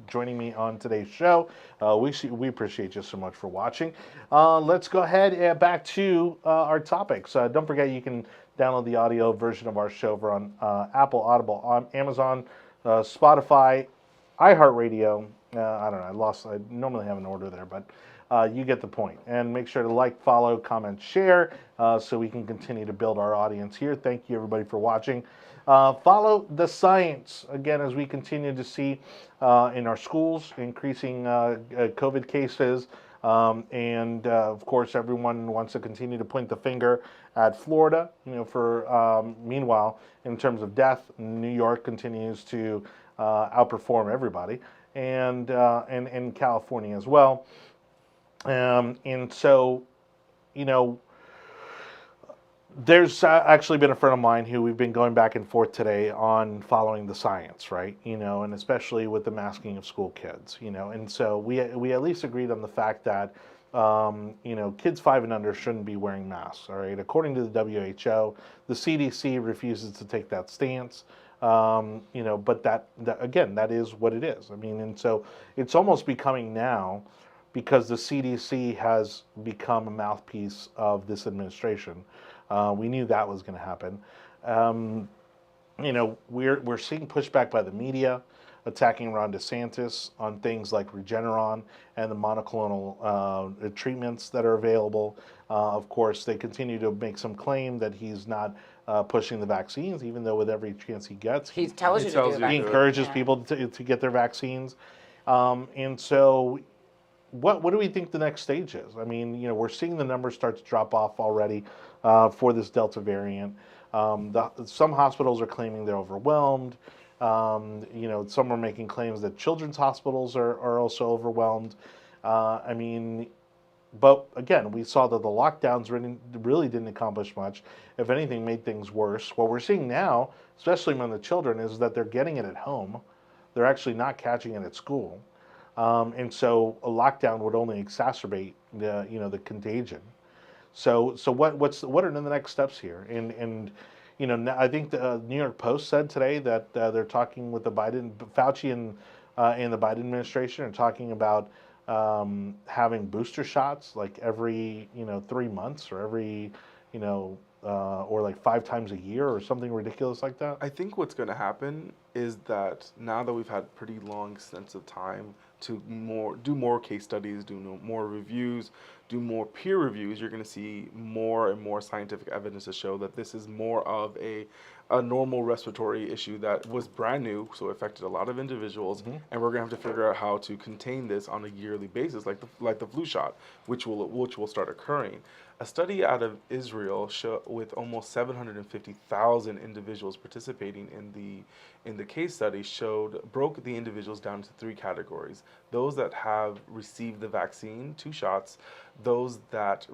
joining me on today's show. We appreciate you so much for watching. Let's go ahead and back to our topics. Don't forget you can download the audio version of our show over on Apple, Audible, on Amazon, Spotify, iHeartRadio. I don't know. I normally have an order there, but you get the point. And make sure to like, follow, comment, share, so we can continue to build our audience here. Thank you, everybody, for watching. Follow the science, again, as we continue to see in our schools increasing COVID cases. And of course, everyone wants to continue to point the finger at Florida. Meanwhile, in terms of death, New York continues to outperform everybody, and California as well. And so, there's actually been a friend of mine who we've been going back and forth today on following the science, right? And especially with the masking of school kids, and so we at least agreed on the fact that, kids 5 and under shouldn't be wearing masks, all right? According to the WHO, the CDC refuses to take that stance, but that again, that is what it is. I mean, and so it's almost becoming now, because the CDC has become a mouthpiece of this administration. We knew that was going to happen. We're seeing pushback by the media, attacking Ron DeSantis on things like Regeneron and the monoclonal treatments that are available. Of course, they continue to make some claim that he's not pushing the vaccines, even though with every chance he gets, He tells you to tells do you that. he encourages people to get their vaccines. And so what do we think the next stage is? I mean, we're seeing the numbers start to drop off already for this Delta variant. Some hospitals are claiming they're overwhelmed. Some are making claims that children's hospitals are also overwhelmed. But again, we saw that the lockdowns really didn't accomplish much. If anything, made things worse. What we're seeing now, especially among the children, is that they're getting it at home. they're actually not catching it at school. And so a lockdown would only exacerbate the contagion. So what are the next steps here? And I think the New York Post said today that they're talking with the Fauci and the Biden administration are talking about having booster shots like every 3 months or every or like 5 times a year or something ridiculous like that. I think what's going to happen is that now that we've had pretty long stints of time to do more case studies, do more reviews, do more peer reviews, you're going to see more and more scientific evidence to show that this is more of a normal respiratory issue that was brand new, so it affected a lot of individuals, and we're going to have to figure out how to contain this on a yearly basis, like the flu shot, which will start occurring. A study out of Israel with almost 750,000 individuals participating in the case study broke the individuals down into 3 categories: those that have received the vaccine, 2 shots, those that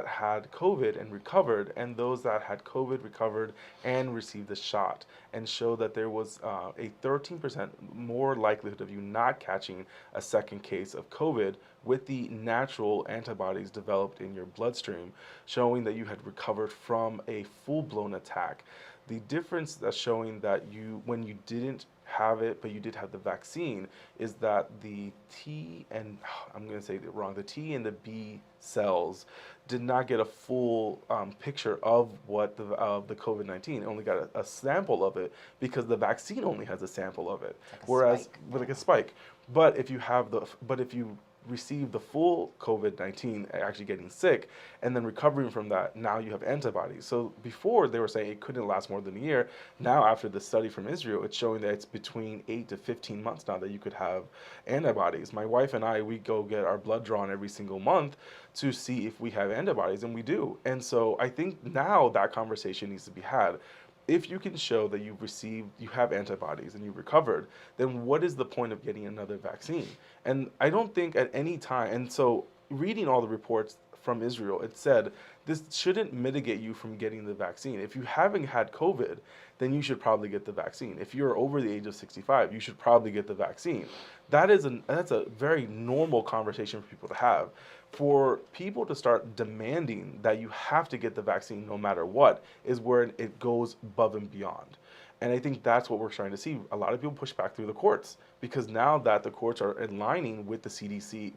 had COVID and recovered, and those that had COVID, recovered, and received the shot, and show that there was a 13% more likelihood of you not catching a second case of COVID with the natural antibodies developed in your bloodstream, showing that you had recovered from a full-blown attack. The difference that's showing that when you didn't have it, but you did have the vaccine, is that the T and I'm going to say it wrong. The T and the B cells did not get a full picture of the COVID-19. Only got a sample of it because the vaccine only has a sample of it, like a spike. But if you receive the full COVID-19, actually getting sick, and then recovering from that, now you have antibodies. So before they were saying it couldn't last more than a year. Now after the study from Israel, it's showing that it's between 8 to 15 months now that you could have antibodies. My wife and I, we go get our blood drawn every single month to see if we have antibodies, and we do. And so I think now that conversation needs to be had. If you can show that you have antibodies and you've recovered, then what is the point of getting another vaccine? And I don't think at any time, and so reading all the reports from Israel, it said this shouldn't mitigate you from getting the vaccine. If you haven't had COVID, then you should probably get the vaccine. If you're over the age of 65, you should probably get the vaccine. That's a very normal conversation for people to have. For people to start demanding that you have to get the vaccine no matter what is where it goes above and beyond. And I think that's what we're starting to see. A lot of people push back through the courts because now that the courts are aligning with the CDC,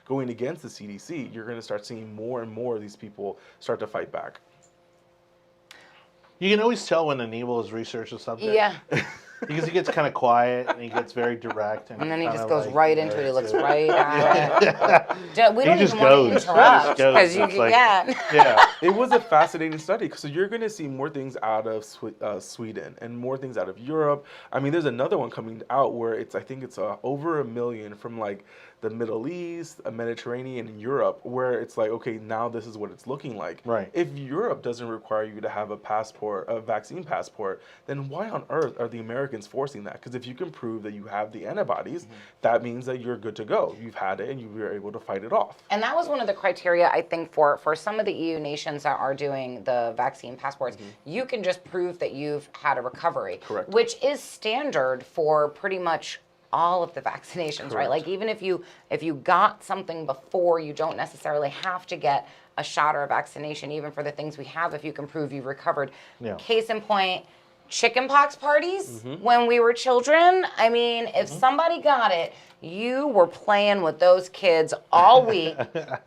going against the CDC, you're going to start seeing more and more of these people start to fight back. You can always tell when Anibal has researched a subject. Yeah. Because he gets kind of quiet and he gets very direct. And then he just goes right into it. He looks right at it. We don't even want to interrupt. Because yeah. It was a fascinating study. So you're going to see more things out of Sweden and more things out of Europe. I mean, there's another one coming out where I think it's over 1 million from like the Middle East, Mediterranean, and Europe, where it's like, okay, now this is what it's looking like. Right. If Europe doesn't require you to have a vaccine passport, then why on earth are the Americans forcing that? Because if you can prove that you have the antibodies, that means that you're good to go. You've had it and you were able to fight it off. And that was one of the criteria, I think, for some of the EU nations that are doing the vaccine passports. You can just prove that you've had a recovery. Correct. Which is standard for pretty much all of the vaccinations, Correct. right? Like even if you got something before, you don't necessarily have to get a shot or a vaccination, even for the things we have, if you can prove you've recovered. Yeah. Case in point, chickenpox parties when we were children. I mean, if somebody got it, you were playing with those kids all week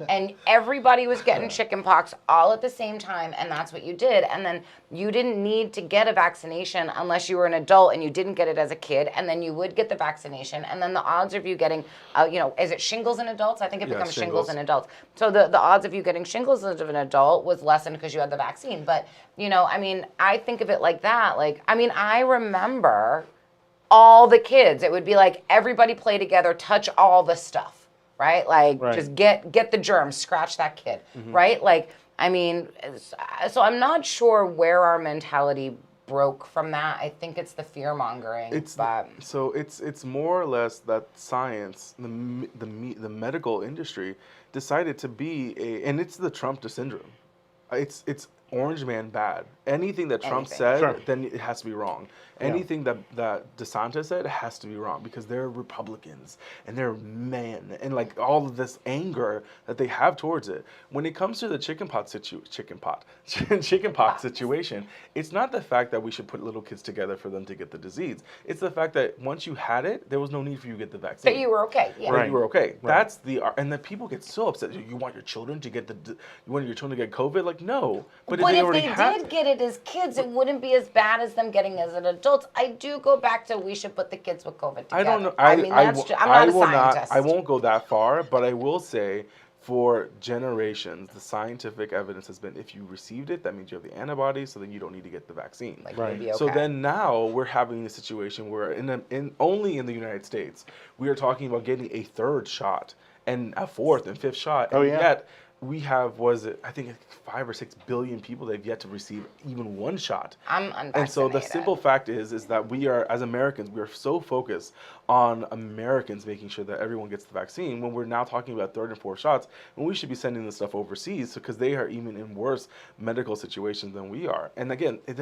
and everybody was getting chickenpox all at the same time, and that's what you did. And then you didn't need to get a vaccination unless you were an adult and you didn't get it as a kid, and then you would get the vaccination, and then the odds of you getting, is it shingles in adults? I think it becomes shingles in adults. So the odds of you getting shingles as an adult was lessened because you had the vaccine. But, I think of it like that. I remember all the kids. It would be like everybody play together, touch all the stuff, right? Just get the germs, scratch that kid, right? So I'm not sure where our mentality broke from that. I think it's the fear mongering. It's more or less that science, the medical industry decided to be and it's the Trump syndrome. It's Orange Man bad. Anything that Trump Anything. said, Sure. then it has to be wrong. Anything that DeSantis said has to be wrong because they're Republicans and they're men and like all of this anger that they have towards it. When it comes to the chickenpox situation, it's not the fact that we should put little kids together for them to get the disease. It's the fact that once you had it, there was no need for you to get the vaccine. But you were okay. Yeah. Right. You were okay. Right. That's and then people get so upset. You want your children to get you want your children to get COVID? Like no. But if they did get it as kids, it wouldn't be as bad as them getting it as an adult. I do go back to we should put the kids with COVID together. I don't know. I'm not a scientist. I won't go that far, but I will say for generations, the scientific evidence has been if you received it, that means you have the antibodies, so then you don't need to get the vaccine. Like, right. So then now we're having a situation where only in the United States, we are talking about getting a third shot and a fourth and fifth shot. And yet we have, I think 5 or 6 billion people that have yet to receive even one shot. I'm unvaccinated. And so the simple fact is that we are, as Americans, we are so focused on Americans making sure that everyone gets the vaccine when we're now talking about third and fourth shots, when we should be sending this stuff overseas because they are even in worse medical situations than we are. And again, it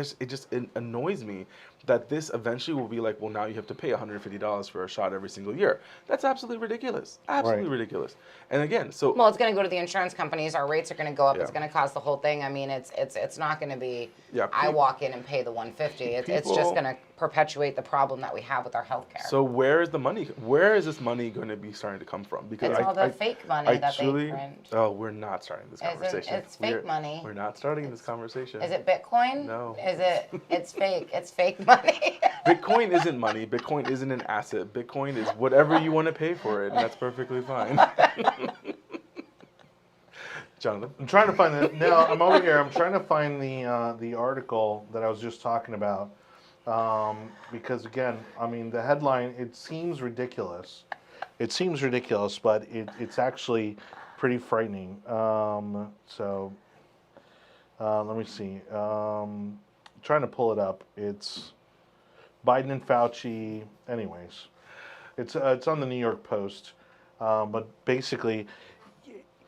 annoys me that this eventually will be like, well, now you have to pay $150 for a shot every single year. That's absolutely ridiculous. Absolutely ridiculous. And again, so well, it's going to go to the insurance companies. Our rates are going to go up. It's going to cost the whole thing. I mean, it's not going to be. I walk in and pay the $150. It's just going to perpetuate the problem that we have with our healthcare. So where is the money? Where is this money going to be starting to come from? Because it's all the fake money that they print. Oh, we're not starting this conversation. It's fake money. We're not starting this conversation. Is it Bitcoin? No. It's fake. It's fake money. Bitcoin isn't money. Bitcoin isn't an asset. Bitcoin is whatever you want to pay for it, and that's perfectly fine. Jonathan? I'm trying to find the. No, I'm over here. I'm trying to find the article that I was just talking about. Because again, I mean, the headline, it seems ridiculous. It seems ridiculous, but it's actually pretty frightening. So let me see. Trying to pull it up. It's Biden and Fauci. Anyways, it's on the New York Post. But basically,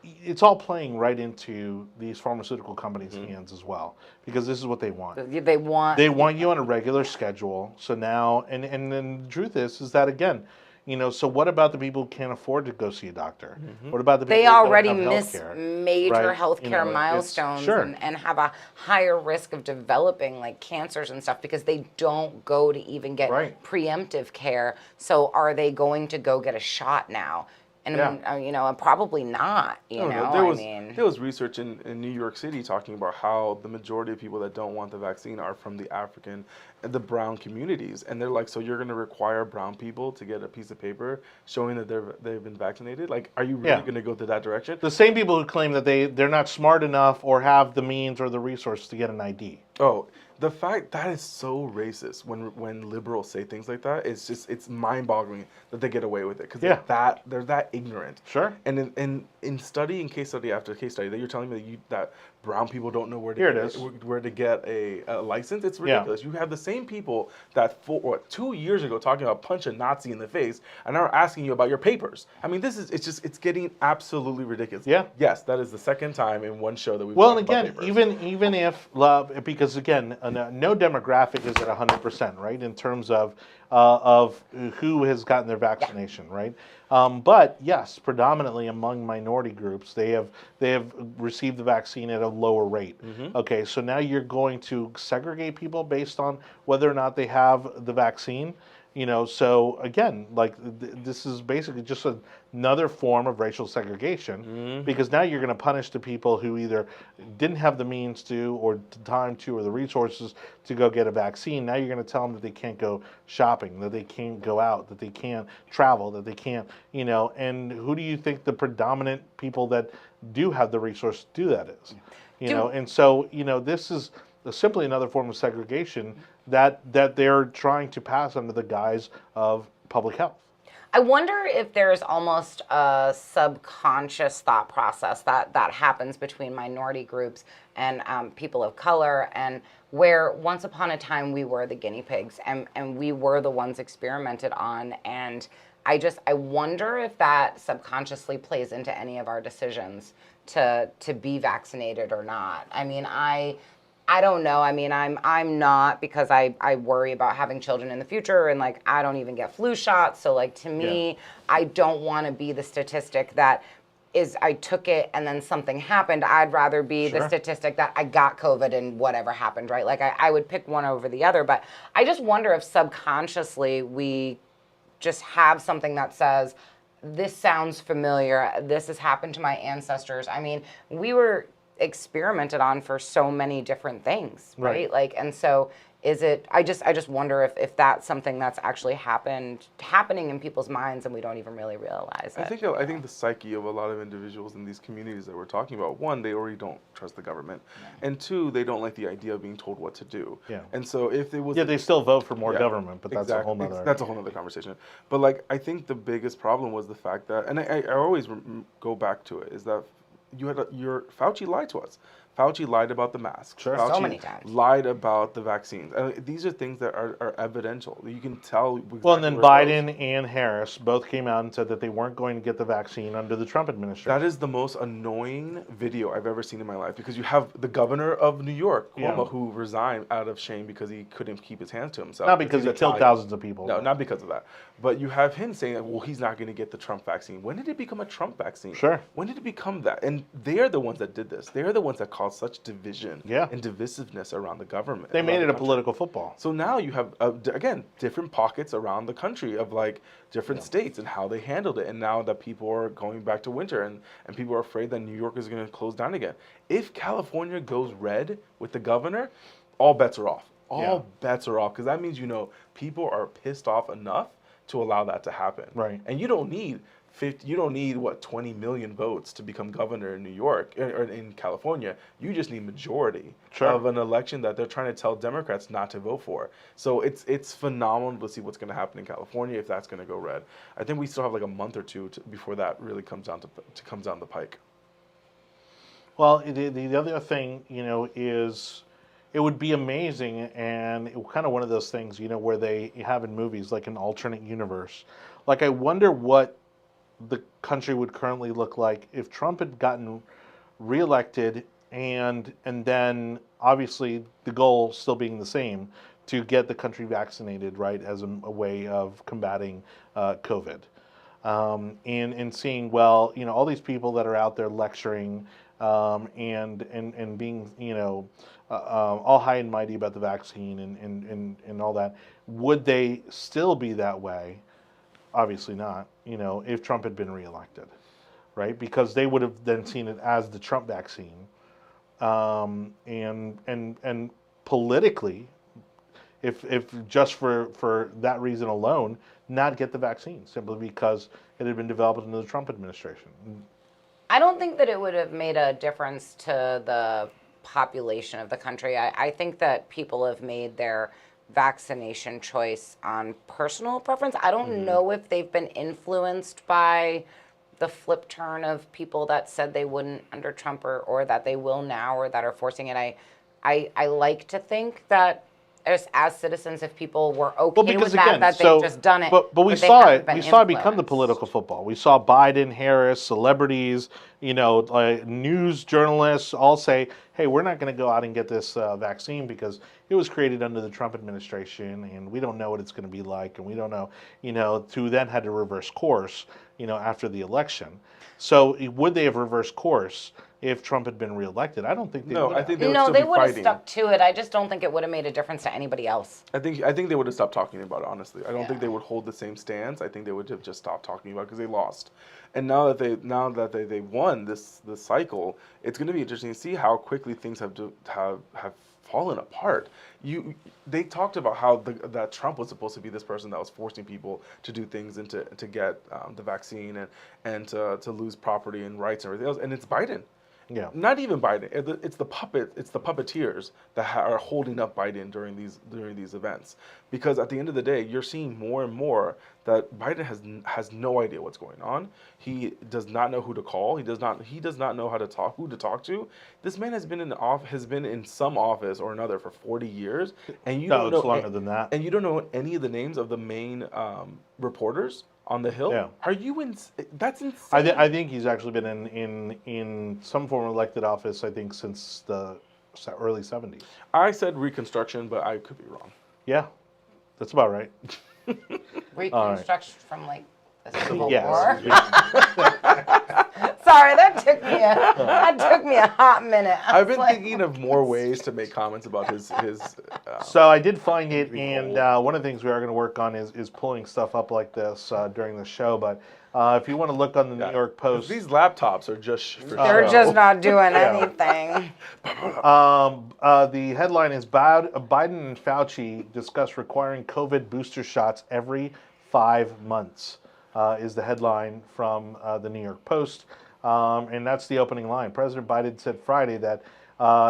it's all playing right into these pharmaceutical companies' hands as well, because this is what they want. They want you on a regular schedule. So now, and then the truth is that again, so what about the people who can't afford to go see a doctor? What about the people they who already don't have miss healthcare, major healthcare milestones sure. and have a higher risk of developing like cancers and stuff because they don't go to even get preemptive care. So are they going to go get a shot now? And probably not. There was research in New York City talking about how the majority of people that don't want the vaccine are from the African and the brown communities, and they're like, so you're going to require brown people to get a piece of paper showing that they've been vaccinated? Like, are you really going to go to that direction? The same people who claim that they're not smart enough or have the means or the resources to get an ID. Oh, the fact that is so racist when liberals say things like that. It's mind-boggling that they get away with it because they're that ignorant. Sure. And in studying case study after case study, that you're telling me that brown people don't know where to get a license. It's ridiculous. You have the same people that 2 years ago talking about punch a Nazi in the face and now are asking you about your papers. I mean, it's getting absolutely ridiculous. Yeah. Yes, that is the second time in one show that we've talked about papers. even if because again, no demographic is at 100%, right? In terms of who has gotten their vaccination, right? But yes, predominantly among minority groups, they have received the vaccine at a lower rate. Okay, so now you're going to segregate people based on whether or not they have the vaccine. So again, like this is basically just another form of racial segregation because now you're going to punish the people who either didn't have the means to or the time to or the resources to go get a vaccine. Now you're going to tell them that they can't go shopping, that they can't go out, that they can't travel, that they can't, and who do you think the predominant people that do have the resource to do that is? And so, this is simply another form of segregation that they're trying to pass under the guise of public health. I wonder if there's almost a subconscious thought process that happens between minority groups and people of color, and where once upon a time we were the guinea pigs and we were the ones experimented on, and I wonder if that subconsciously plays into any of our decisions to be vaccinated or not. I mean, I don't know. I mean, I'm not, because I worry about having children in the future, and like I don't even get flu shots. So like to me, I don't want to be the statistic that is I took it and then something happened. I'd rather be the statistic that I got COVID and whatever happened, right? Like I would pick one over the other. But I just wonder if subconsciously we just have something that says, this sounds familiar. This has happened to my ancestors. I mean, we were experimented on for so many different things, right? Like, and so is it, I just wonder if that's something that's actually happening in people's minds and we don't even really realize it. I think the psyche of a lot of individuals in these communities that we're talking about, one, they already don't trust the government, and two, they don't like the idea of being told what to do. And so if it was, they still vote for more government, but that's a whole nother. That's a whole other conversation. But like, I think the biggest problem was the fact that, and I always go back to it, is that Fauci lied to us. Fauci lied about the masks. Fauci So many times. lied about the vaccines. These are things that are evidential. You can tell. Exactly, well, and then Biden and Harris both came out and said that they weren't going to get the vaccine under the Trump administration. That is the most annoying video I've ever seen in my life, because you have the governor of New York, Cuomo, who resigned out of shame because he couldn't keep his hands to himself. Not because he killed thousands of people. No, not because of that. But you have him saying that, well, he's not going to get the Trump vaccine. When did it become a Trump vaccine? When did it become that? And they are the ones that did this. They are the ones that caused such division and divisiveness around the government. They made it a political football. So now you have, again, different pockets around the country of like different states and how they handled it. And now that people are going back to winter and people are afraid that New York is going to close down again. If California goes red with the governor, all bets are off. All bets are off, because that means, people are pissed off enough to allow that to happen. And you don't need 20 million votes to become governor in New York or in California. You just need majority of an election that they're trying to tell Democrats not to vote for. So it's phenomenal to see what's going to happen in California if that's going to go red. I think we still have like a month or two before that really comes down the pike. Well, the other thing, is it would be amazing, and kind of one of those things, where they have in movies like an alternate universe. Like, I wonder what the country would currently look like if Trump had gotten reelected, and then obviously the goal still being the same, to get the country vaccinated, right, as a way of combating COVID. And seeing, well, all these people that are out there lecturing and being, all high and mighty about the vaccine and all that, would they still be that way? Obviously not, if Trump had been reelected, right? Because they would have then seen it as the Trump vaccine. And politically, if just for that reason alone, not get the vaccine, simply because it had been developed under the Trump administration. I don't think that it would have made a difference to the population of the country. I think that people have made their vaccination choice on personal preference. I don't know if they've been influenced by the flip turn of people that said they wouldn't under Trump, or that they will now, or that are forcing it. I like to think that as citizens, if people were okay with that, they've just done it. But we saw it. We saw it become the political football. We saw Biden, Harris, celebrities, news journalists all say, hey, we're not going to go out and get this vaccine because it was created under the Trump administration, and we don't know what it's going to be like, and we don't know, to then had to reverse course, after the election. So would they have reversed course if Trump had been reelected? I don't think they would. I think they would still be would have fighting. stuck to it. I just don't think it would have made a difference to anybody else. I think they would have stopped talking about it, honestly. I don't think they would hold the same stance. I think they would have just stopped talking about it because they lost. And now that they won this cycle, it's going to be interesting to see how quickly things have fallen apart. They talked about how that Trump was supposed to be this person that was forcing people to do things and to get the vaccine and to lose property and rights and everything else. And it's Biden. Yeah. Not even Biden. It's the puppeteers that are holding up Biden during these events. Because at the end of the day, you're seeing more and more that Biden has no idea what's going on. He does not know who to call. He does not know who to talk to. This man has been in some office or another for 40 years, and you don't know longer than that. And you don't know any of the names of the main reporters on the Hill. Yeah. Are you that's insane. I think he's actually been in some form of elected office, I think, since the early 70s. I said Reconstruction, but I could be wrong. Yeah, that's about right. Reconstruction from like the Civil Yes. War. Sorry, that took me a hot minute. I've been thinking of more ways to make comments about his. So I did find it, and one of the things we are going to work on is pulling stuff up like this during the show. But if you want to look on the New York Post, These laptops are just for They're show. just not doing anything. the headline is Biden and Fauci discuss requiring COVID booster shots every 5 months. Is the headline from the New York Post. And that's the opening line. President Biden said Friday that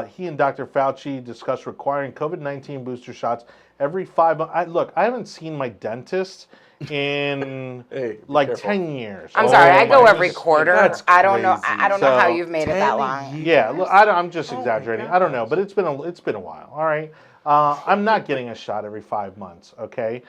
he and Dr. Fauci discussed requiring COVID-19 booster shots every 5 months. Look, I haven't seen my dentist in like careful. 10 years. I'm sorry, I go my every goodness, quarter. that's I don't know. crazy. I don't know how So, you've made it that long. Yeah, look, I'm just exaggerating. I don't know, but it's been a while. All right, I'm not getting a shot every 5 months. Okay,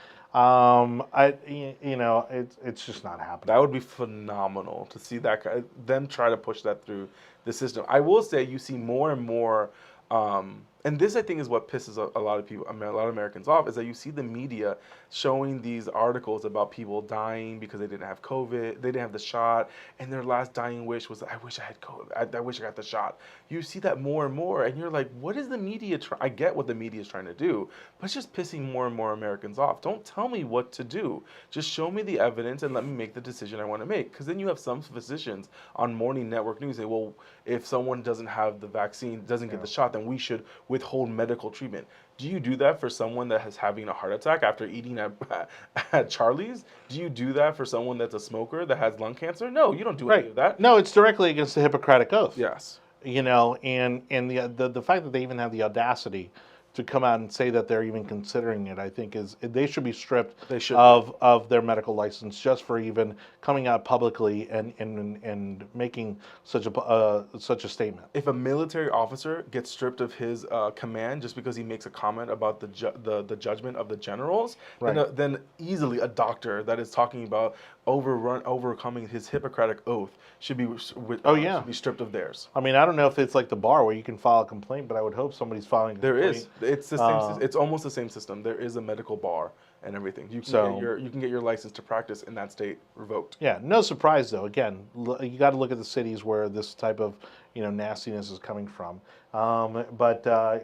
it's just not happening. That would be phenomenal to see them try to push that through the system. I will say you see more and more, and this I think is what pisses a lot of people, a lot of Americans off, is that you see the media showing these articles about people dying because they didn't have COVID, they didn't have the shot, and their last dying wish was, I wish I had COVID, I wish I got the shot. You see that more and more, and you're like, what is the media I get what the media is trying to do, but it's just pissing more and more Americans off. Don't tell me what to do. Just show me the evidence and let me make the decision I want to make. Because then you have some physicians on morning network news say, well, if someone doesn't have the vaccine, doesn't get the shot, then we should withhold medical treatment. Do you do that for someone that is having a heart attack after eating at Charlie's? Do you do that for someone that's a smoker that has lung cancer? No, you don't do any of that. No, it's directly against the Hippocratic Oath. Yes. And the fact that they even have the audacity to come out and say that they're even considering it, I think they should be stripped of their medical license just for even coming out publicly and making such a statement. If a military officer gets stripped of his command just because he makes a comment about the judgment of the generals, right, then easily a doctor that is talking about overcoming his Hippocratic oath should be should be stripped of theirs. I mean, I don't know if it's like the bar where you can file a complaint, but I would hope somebody's filing a There complaint. is. It's the same. It's almost the same system. There is a medical bar and everything. You can get your license to practice in that state revoked. Yeah, no surprise though. Again, you got to look at the cities where this type of nastiness is coming from. But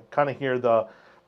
kind of hear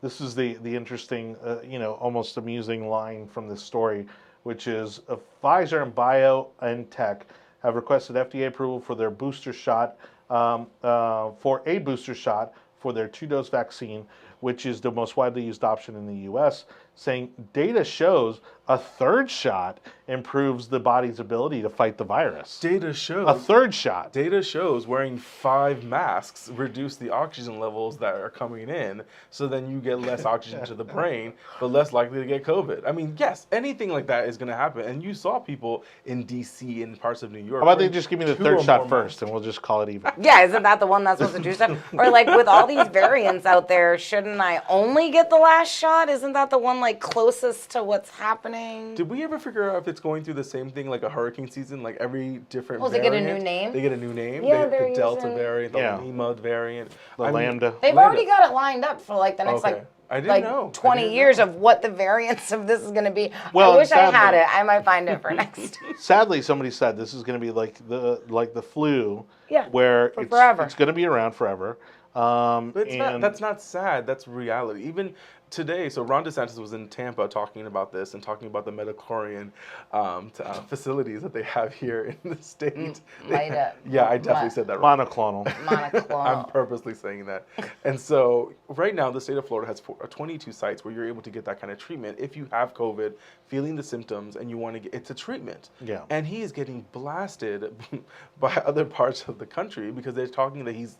this is the interesting, almost amusing line from this story, which is Pfizer and BioNTech have requested FDA approval for their booster shot, for a booster shot for their 2-dose vaccine, which is the most widely used option in the U.S., saying data shows a third shot improves the body's ability to fight the virus. Data shows A third shot. Data shows wearing 5 masks reduce the oxygen levels that are coming in, so then you get less oxygen to the brain, but less likely to get COVID. I mean, yes, anything like that is going to happen. And you saw people in D.C. and parts of New York. How about they just give me the 2 third or shot more first, masks. and we'll just call it even. Yeah, isn't that the one that's supposed to do stuff? Or like with all these variants out there, shouldn't I only get the last shot? Isn't that the one like closest to what's happening? Did we ever figure out if it's going through the same thing like a hurricane season, like every different They variant? get a new name? They get a new name. Yeah, the they're Delta using- variant, the Lima variant. The Lambda. They've already got it lined up for like the next Okay. I didn't know. I 20 didn't years know. of what the variants of this is going to be. Well, I wish I sadly- had it. I might find it for next. Sadly, somebody said this is going to be like the flu, Yeah, where for forever. it's going to be around forever. But that's not sad. That's reality. Even today, so Ron DeSantis was in Tampa talking about this and talking about the midichlorian facilities that they have here in the state. Yeah, I definitely said that wrong. Monoclonal. I'm purposely saying that. And so right now, the state of Florida has 22 sites where you're able to get that kind of treatment. If you have COVID, feeling the symptoms, and you want to get, it's a treatment. Yeah. And he is getting blasted by other parts of the country because they're talking that he's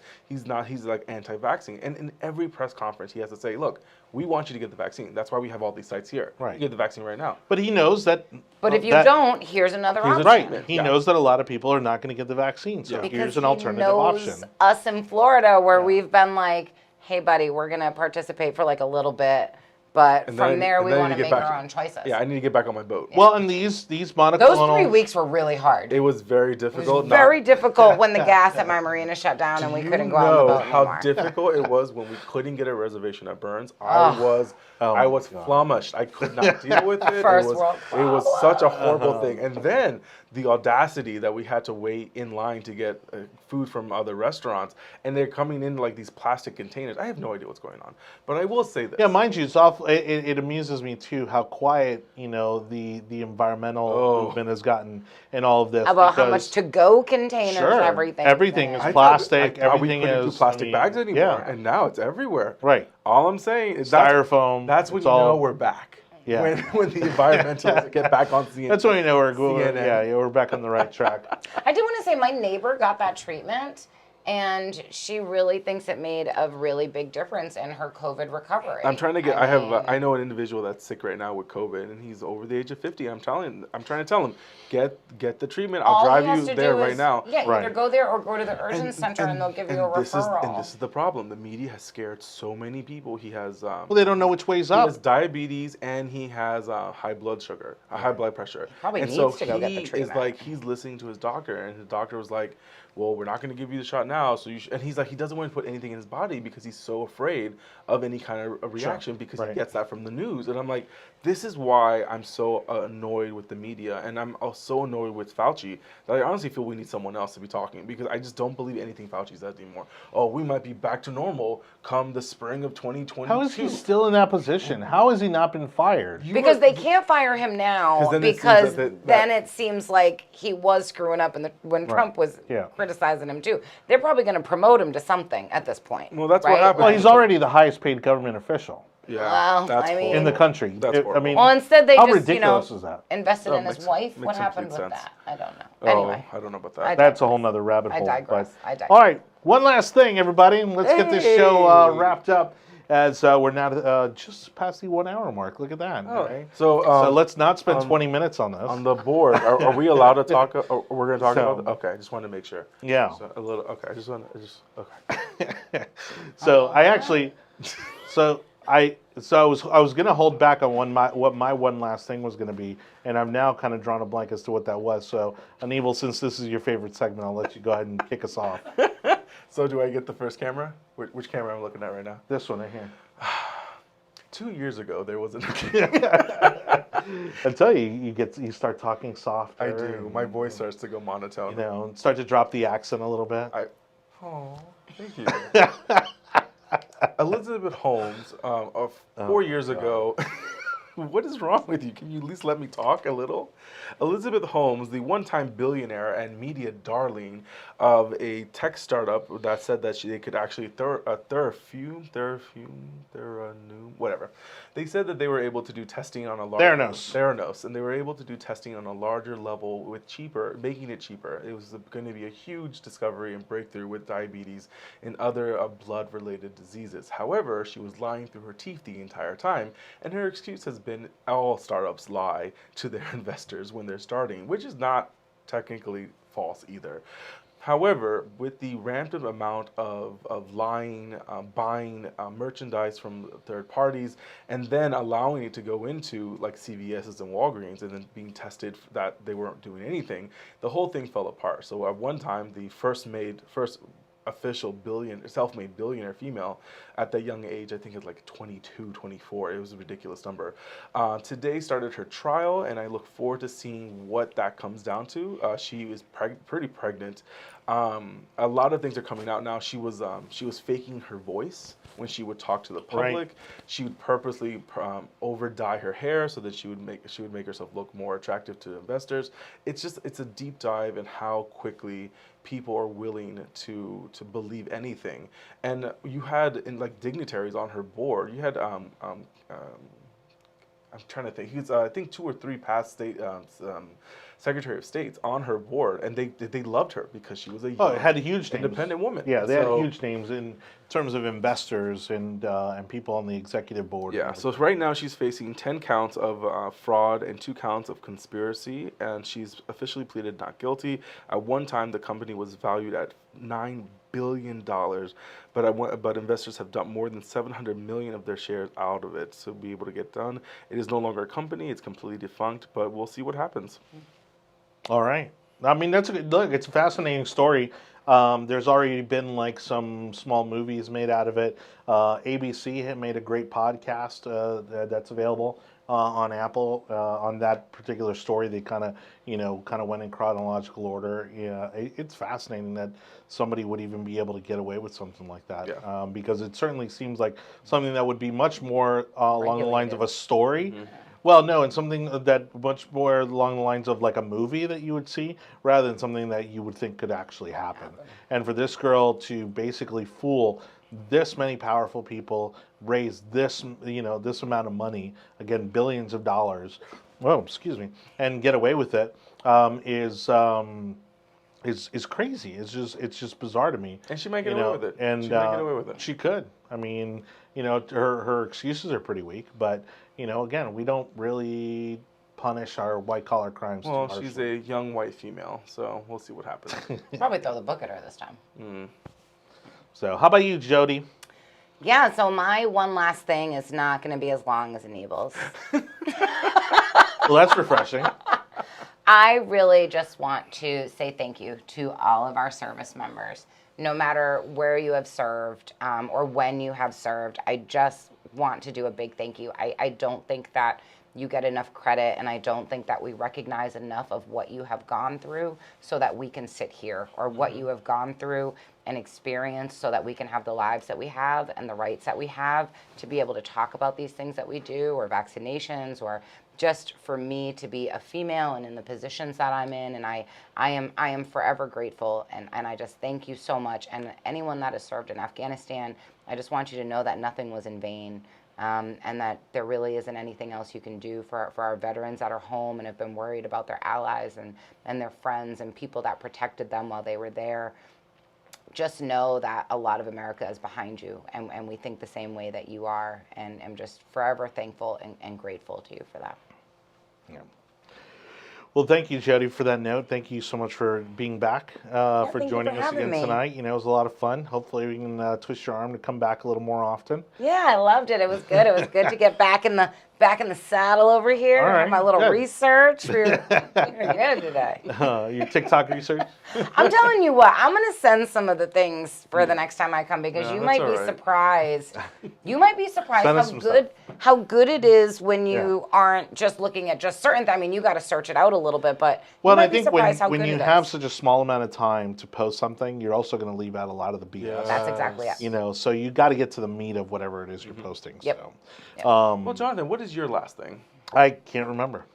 like anti-vaccine. And in every press conference, he has to say, look, we want you to get the vaccine. That's why we have all these sites here. Right. You get the vaccine right now. But he knows that. But if you don't, here's another option. Right. He knows that a lot of people are not going to get the vaccine. So Because here's an he alternative knows option. us in Florida where we've been like, hey, buddy, we're going to participate for like a little bit. But And from then- there, and we then I want to need to make get our back- own choices. Yeah, I need to get back on my boat. Well, and these monoclonals. Those 3 weeks were really hard. It was very It difficult. was very difficult when the gas at my marina shut down and we Do couldn't you go on the know boat how anymore. difficult it was when we couldn't get a reservation at Burns? Oh I was my God. flummoxed. I could not deal with it. First it was, world it was such a horrible thing. And then the audacity that we had to wait in line to get food from other restaurants, and they're coming in like these plastic containers. I have no idea what's going on. But I will say this. Yeah, mind you, it amuses me too how quiet the environmental movement has gotten in all of this. About how because- much to-go containers, Sure, everything. everything is I thought- plastic. I thought Everything we couldn't is do plastic bags anymore, Yeah, and now it's everywhere. right. All I'm saying is Styrofoam. That's when it's you all- know we're back. Yeah. When the environmentalists get back on CNN. That's when you know CNN. we're back on the right track. I do want to say my neighbor got that treatment, and she really thinks it made a really big difference in her COVID recovery. I'm trying to get. mean, I know an individual that's sick right now with COVID, and he's over the age of 50. I'm trying to tell him, get the treatment. I'll all drive he has you to there do right is, now. Yeah, Right. either go there or go to the urgent center, and they'll give you a referral. And this is the problem. The media has scared so many people. He has. Well, they don't know which way's He up. has diabetes and he has high blood sugar, high blood pressure. Probably and needs so to go get the he is treatment. like, he's listening to his doctor, and his doctor was like, well, we're not going to give you the shot now. So you should. And he's like, he doesn't want to put anything in his body because he's so afraid of any kind of a reaction because he Right. gets that from the news. And I'm like, this is why I'm so annoyed with the media, and I'm so annoyed with Fauci that I honestly feel we need someone else to be talking, because I just don't believe anything Fauci says anymore. Oh, we might be back to normal come the spring of 2022. How is he still in that position? How has he not been fired? Because they can't fire him now 'Cause then it seems because that- then it seems like he was screwing up when Trump was Yeah. criticizing him too. They're probably going to promote him to something at this point. Well, that's what right? happened. Well, he's already the highest paid government official Yeah, Well, that's I mean- horrible. in the country. That's I horrible. mean, Well, instead they how just ridiculous is that? invested Oh, in his makes- wife. makes What happened complete with sense. that? I don't know. Oh, Anyway, I don't know about I that. That's a whole nother rabbit I hole. digress. but- I digress. All right, one last thing, everybody. Let's get this show wrapped up as we're now just past the 1 hour mark. Look at that. Oh, right? so, So let's not spend 20 minutes on this. on the board, are we allowed to talk? Or we're going to talk So- about? Okay, I just wanted to make sure. Yeah. So a little. Okay, okay. So I actually, I was gonna hold back on what my one last thing was gonna be, and I've now kind of drawn a blank as to what that was. So Anibal, since this is your favorite segment, I'll let you go ahead and kick us off. So do I get the first camera? Which camera I'm looking at right now? This one right here. 2 years ago, there was an. I tell you, you start talking softer. I do. My voice starts to go monotone. and start to drop the accent a little bit. Oh, thank you. Elizabeth Holmes, 4 years ago. What is wrong with you? Can you at least let me talk a little? Elizabeth Holmes, the one-time billionaire and media darling of a tech startup that said that they could actually whatever. They said that they were able to do testing on a larger Theranos, and they were able to do testing on a larger level with making it cheaper. It was going to be a huge discovery and breakthrough with diabetes and other blood-related diseases. However, she was lying through her teeth the entire time, and her excuse has been all startups lie to their investors when they're starting, which is not technically false either. However, with the rampant amount of lying, buying merchandise from third parties, and then allowing it to go into like CVS's and Walgreens, and then being tested that they weren't doing anything, the whole thing fell apart. So at one time, the first official self-made billionaire female at that young age, I think it's like 22, 24. It was a ridiculous number. Today started her trial, and I look forward to seeing what that comes down to. She is pretty pregnant. A lot of things are coming out now. She was faking her voice when she would talk to the public. Right. She would purposely over dye her hair so that she would make herself look more attractive to investors. It's a deep dive in how quickly people are willing to believe anything. And you had dignitaries on her board. You had I'm trying to think. He's I think 2 or 3 past state Secretary of States on her board, and they loved her because she was a young, it had huge names. independent woman. Yeah, they had huge names in terms of investors and people on the executive board. Yeah, so right now she's facing 10 counts of fraud and 2 counts of conspiracy, and she's officially pleaded not guilty. At one time, the company was valued at $9 billion, but investors have dumped more than 700 million of their shares out of it to be able to get done. It is no longer a company; it's completely defunct. But we'll see what happens. All right. I mean, that's a good look. It's a fascinating story. There's already been like some small movies made out of it. ABC had made a great podcast that's available on Apple on that particular story. They kind of went in chronological order. Yeah, it's fascinating that somebody would even be able to get away with something like that. Yeah. Because it certainly seems like something that would be much more along the lines of a story. Mm-hmm. Well, no, and something that much more along the lines of like a movie that you would see, rather than something that you would think could actually happen. And for this girl to basically fool this many powerful people, raise this, this amount of money, again, billions of dollars, and get away with it, is crazy. It's just bizarre to me. And she might get away with it. And she might get away with it. She could. I mean, her excuses are pretty weak, but again, we don't really punish our white collar crimes. Well, she's a young white female, so we'll see what happens. Probably throw the book at her this time. So, how about you, Jodie? Yeah, so my one last thing is not going to be as long as Anibal's. Well, that's refreshing. I really just want to say thank you to all of our service members. No matter where you have served or when you have served, I just want to do a big thank you. I don't think that you get enough credit, and I don't think that we recognize enough of what you have gone through so that we can sit here, or what you have gone through and experienced so that we can have the lives that we have and the rights that we have to be able to talk about these things that we do, or vaccinations, or just for me to be a female and in the positions that I'm in. And I am forever grateful, and I just thank you so much. And anyone that has served in Afghanistan, I just want you to know that nothing was in vain. And that there really isn't anything else you can do for our veterans that are home and have been worried about their allies and their friends and people that protected them while they were there. Just know that a lot of America is behind you, and we think the same way that you are, and I'm just forever thankful and grateful to you for that. Yeah. Well, thank you, Jodie, for that note. Thank you so much for being back, for joining us again tonight. It was a lot of fun. Hopefully we can twist your arm to come back a little more often. Yeah, I loved it. It was good. It was good to get back in the saddle over here. All right, my little good. research. We were good today. Your TikTok research? I'm telling you what, I'm going to send some of the things for the next time I come, because Yeah, you that's might all be right. surprised. You might be surprised Send us some how good it is when you aren't just looking at just certain. I mean, you got to search it out a little bit, but Well, you I might be think surprised how when good you it have is. such a small amount of time to post something, you're also going to leave out a lot of the BS. Yeah. That's exactly it. So you got to get to the meat of whatever it is you're posting. Yep. So, Well, Jonathan, what is your last thing? I can't remember.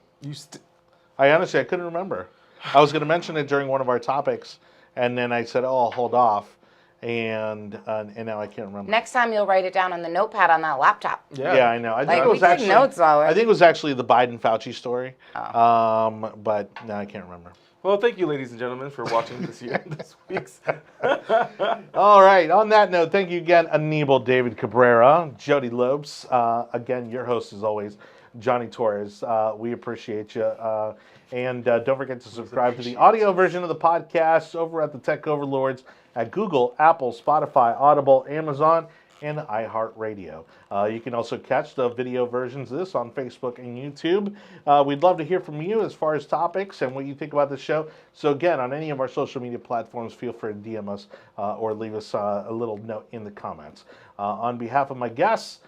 I honestly, I couldn't remember. I was going to mention it during one of our topics, and then I said, "Oh, I'll hold off," and now I can't remember. Next time you'll write it down on the notepad on that laptop. Yeah, I know. I think Like, it we was take actually. notes while we're- I think it was actually the Biden Fauci story. Oh. But no, I can't remember. Well, thank you, ladies and gentlemen, for watching this week's. All right. On that note, thank you again, Anibal, David Cabrera, Jodie Lopes. Again, your host as always, Jonny Torres. We appreciate you. And don't forget to subscribe to the audio version of the podcast over at the Tech Overlords at Google, Apple, Spotify, Audible, Amazon, and iHeartRadio. You can also catch the video versions of this on Facebook and YouTube. We'd love to hear from you as far as topics and what you think about the show. So again, on any of our social media platforms, feel free to DM us or leave us a little note in the comments. On behalf of my guests,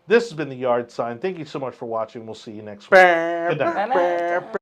this has been The Yard Sign. Thank you so much for watching. We'll see you next week. Good night.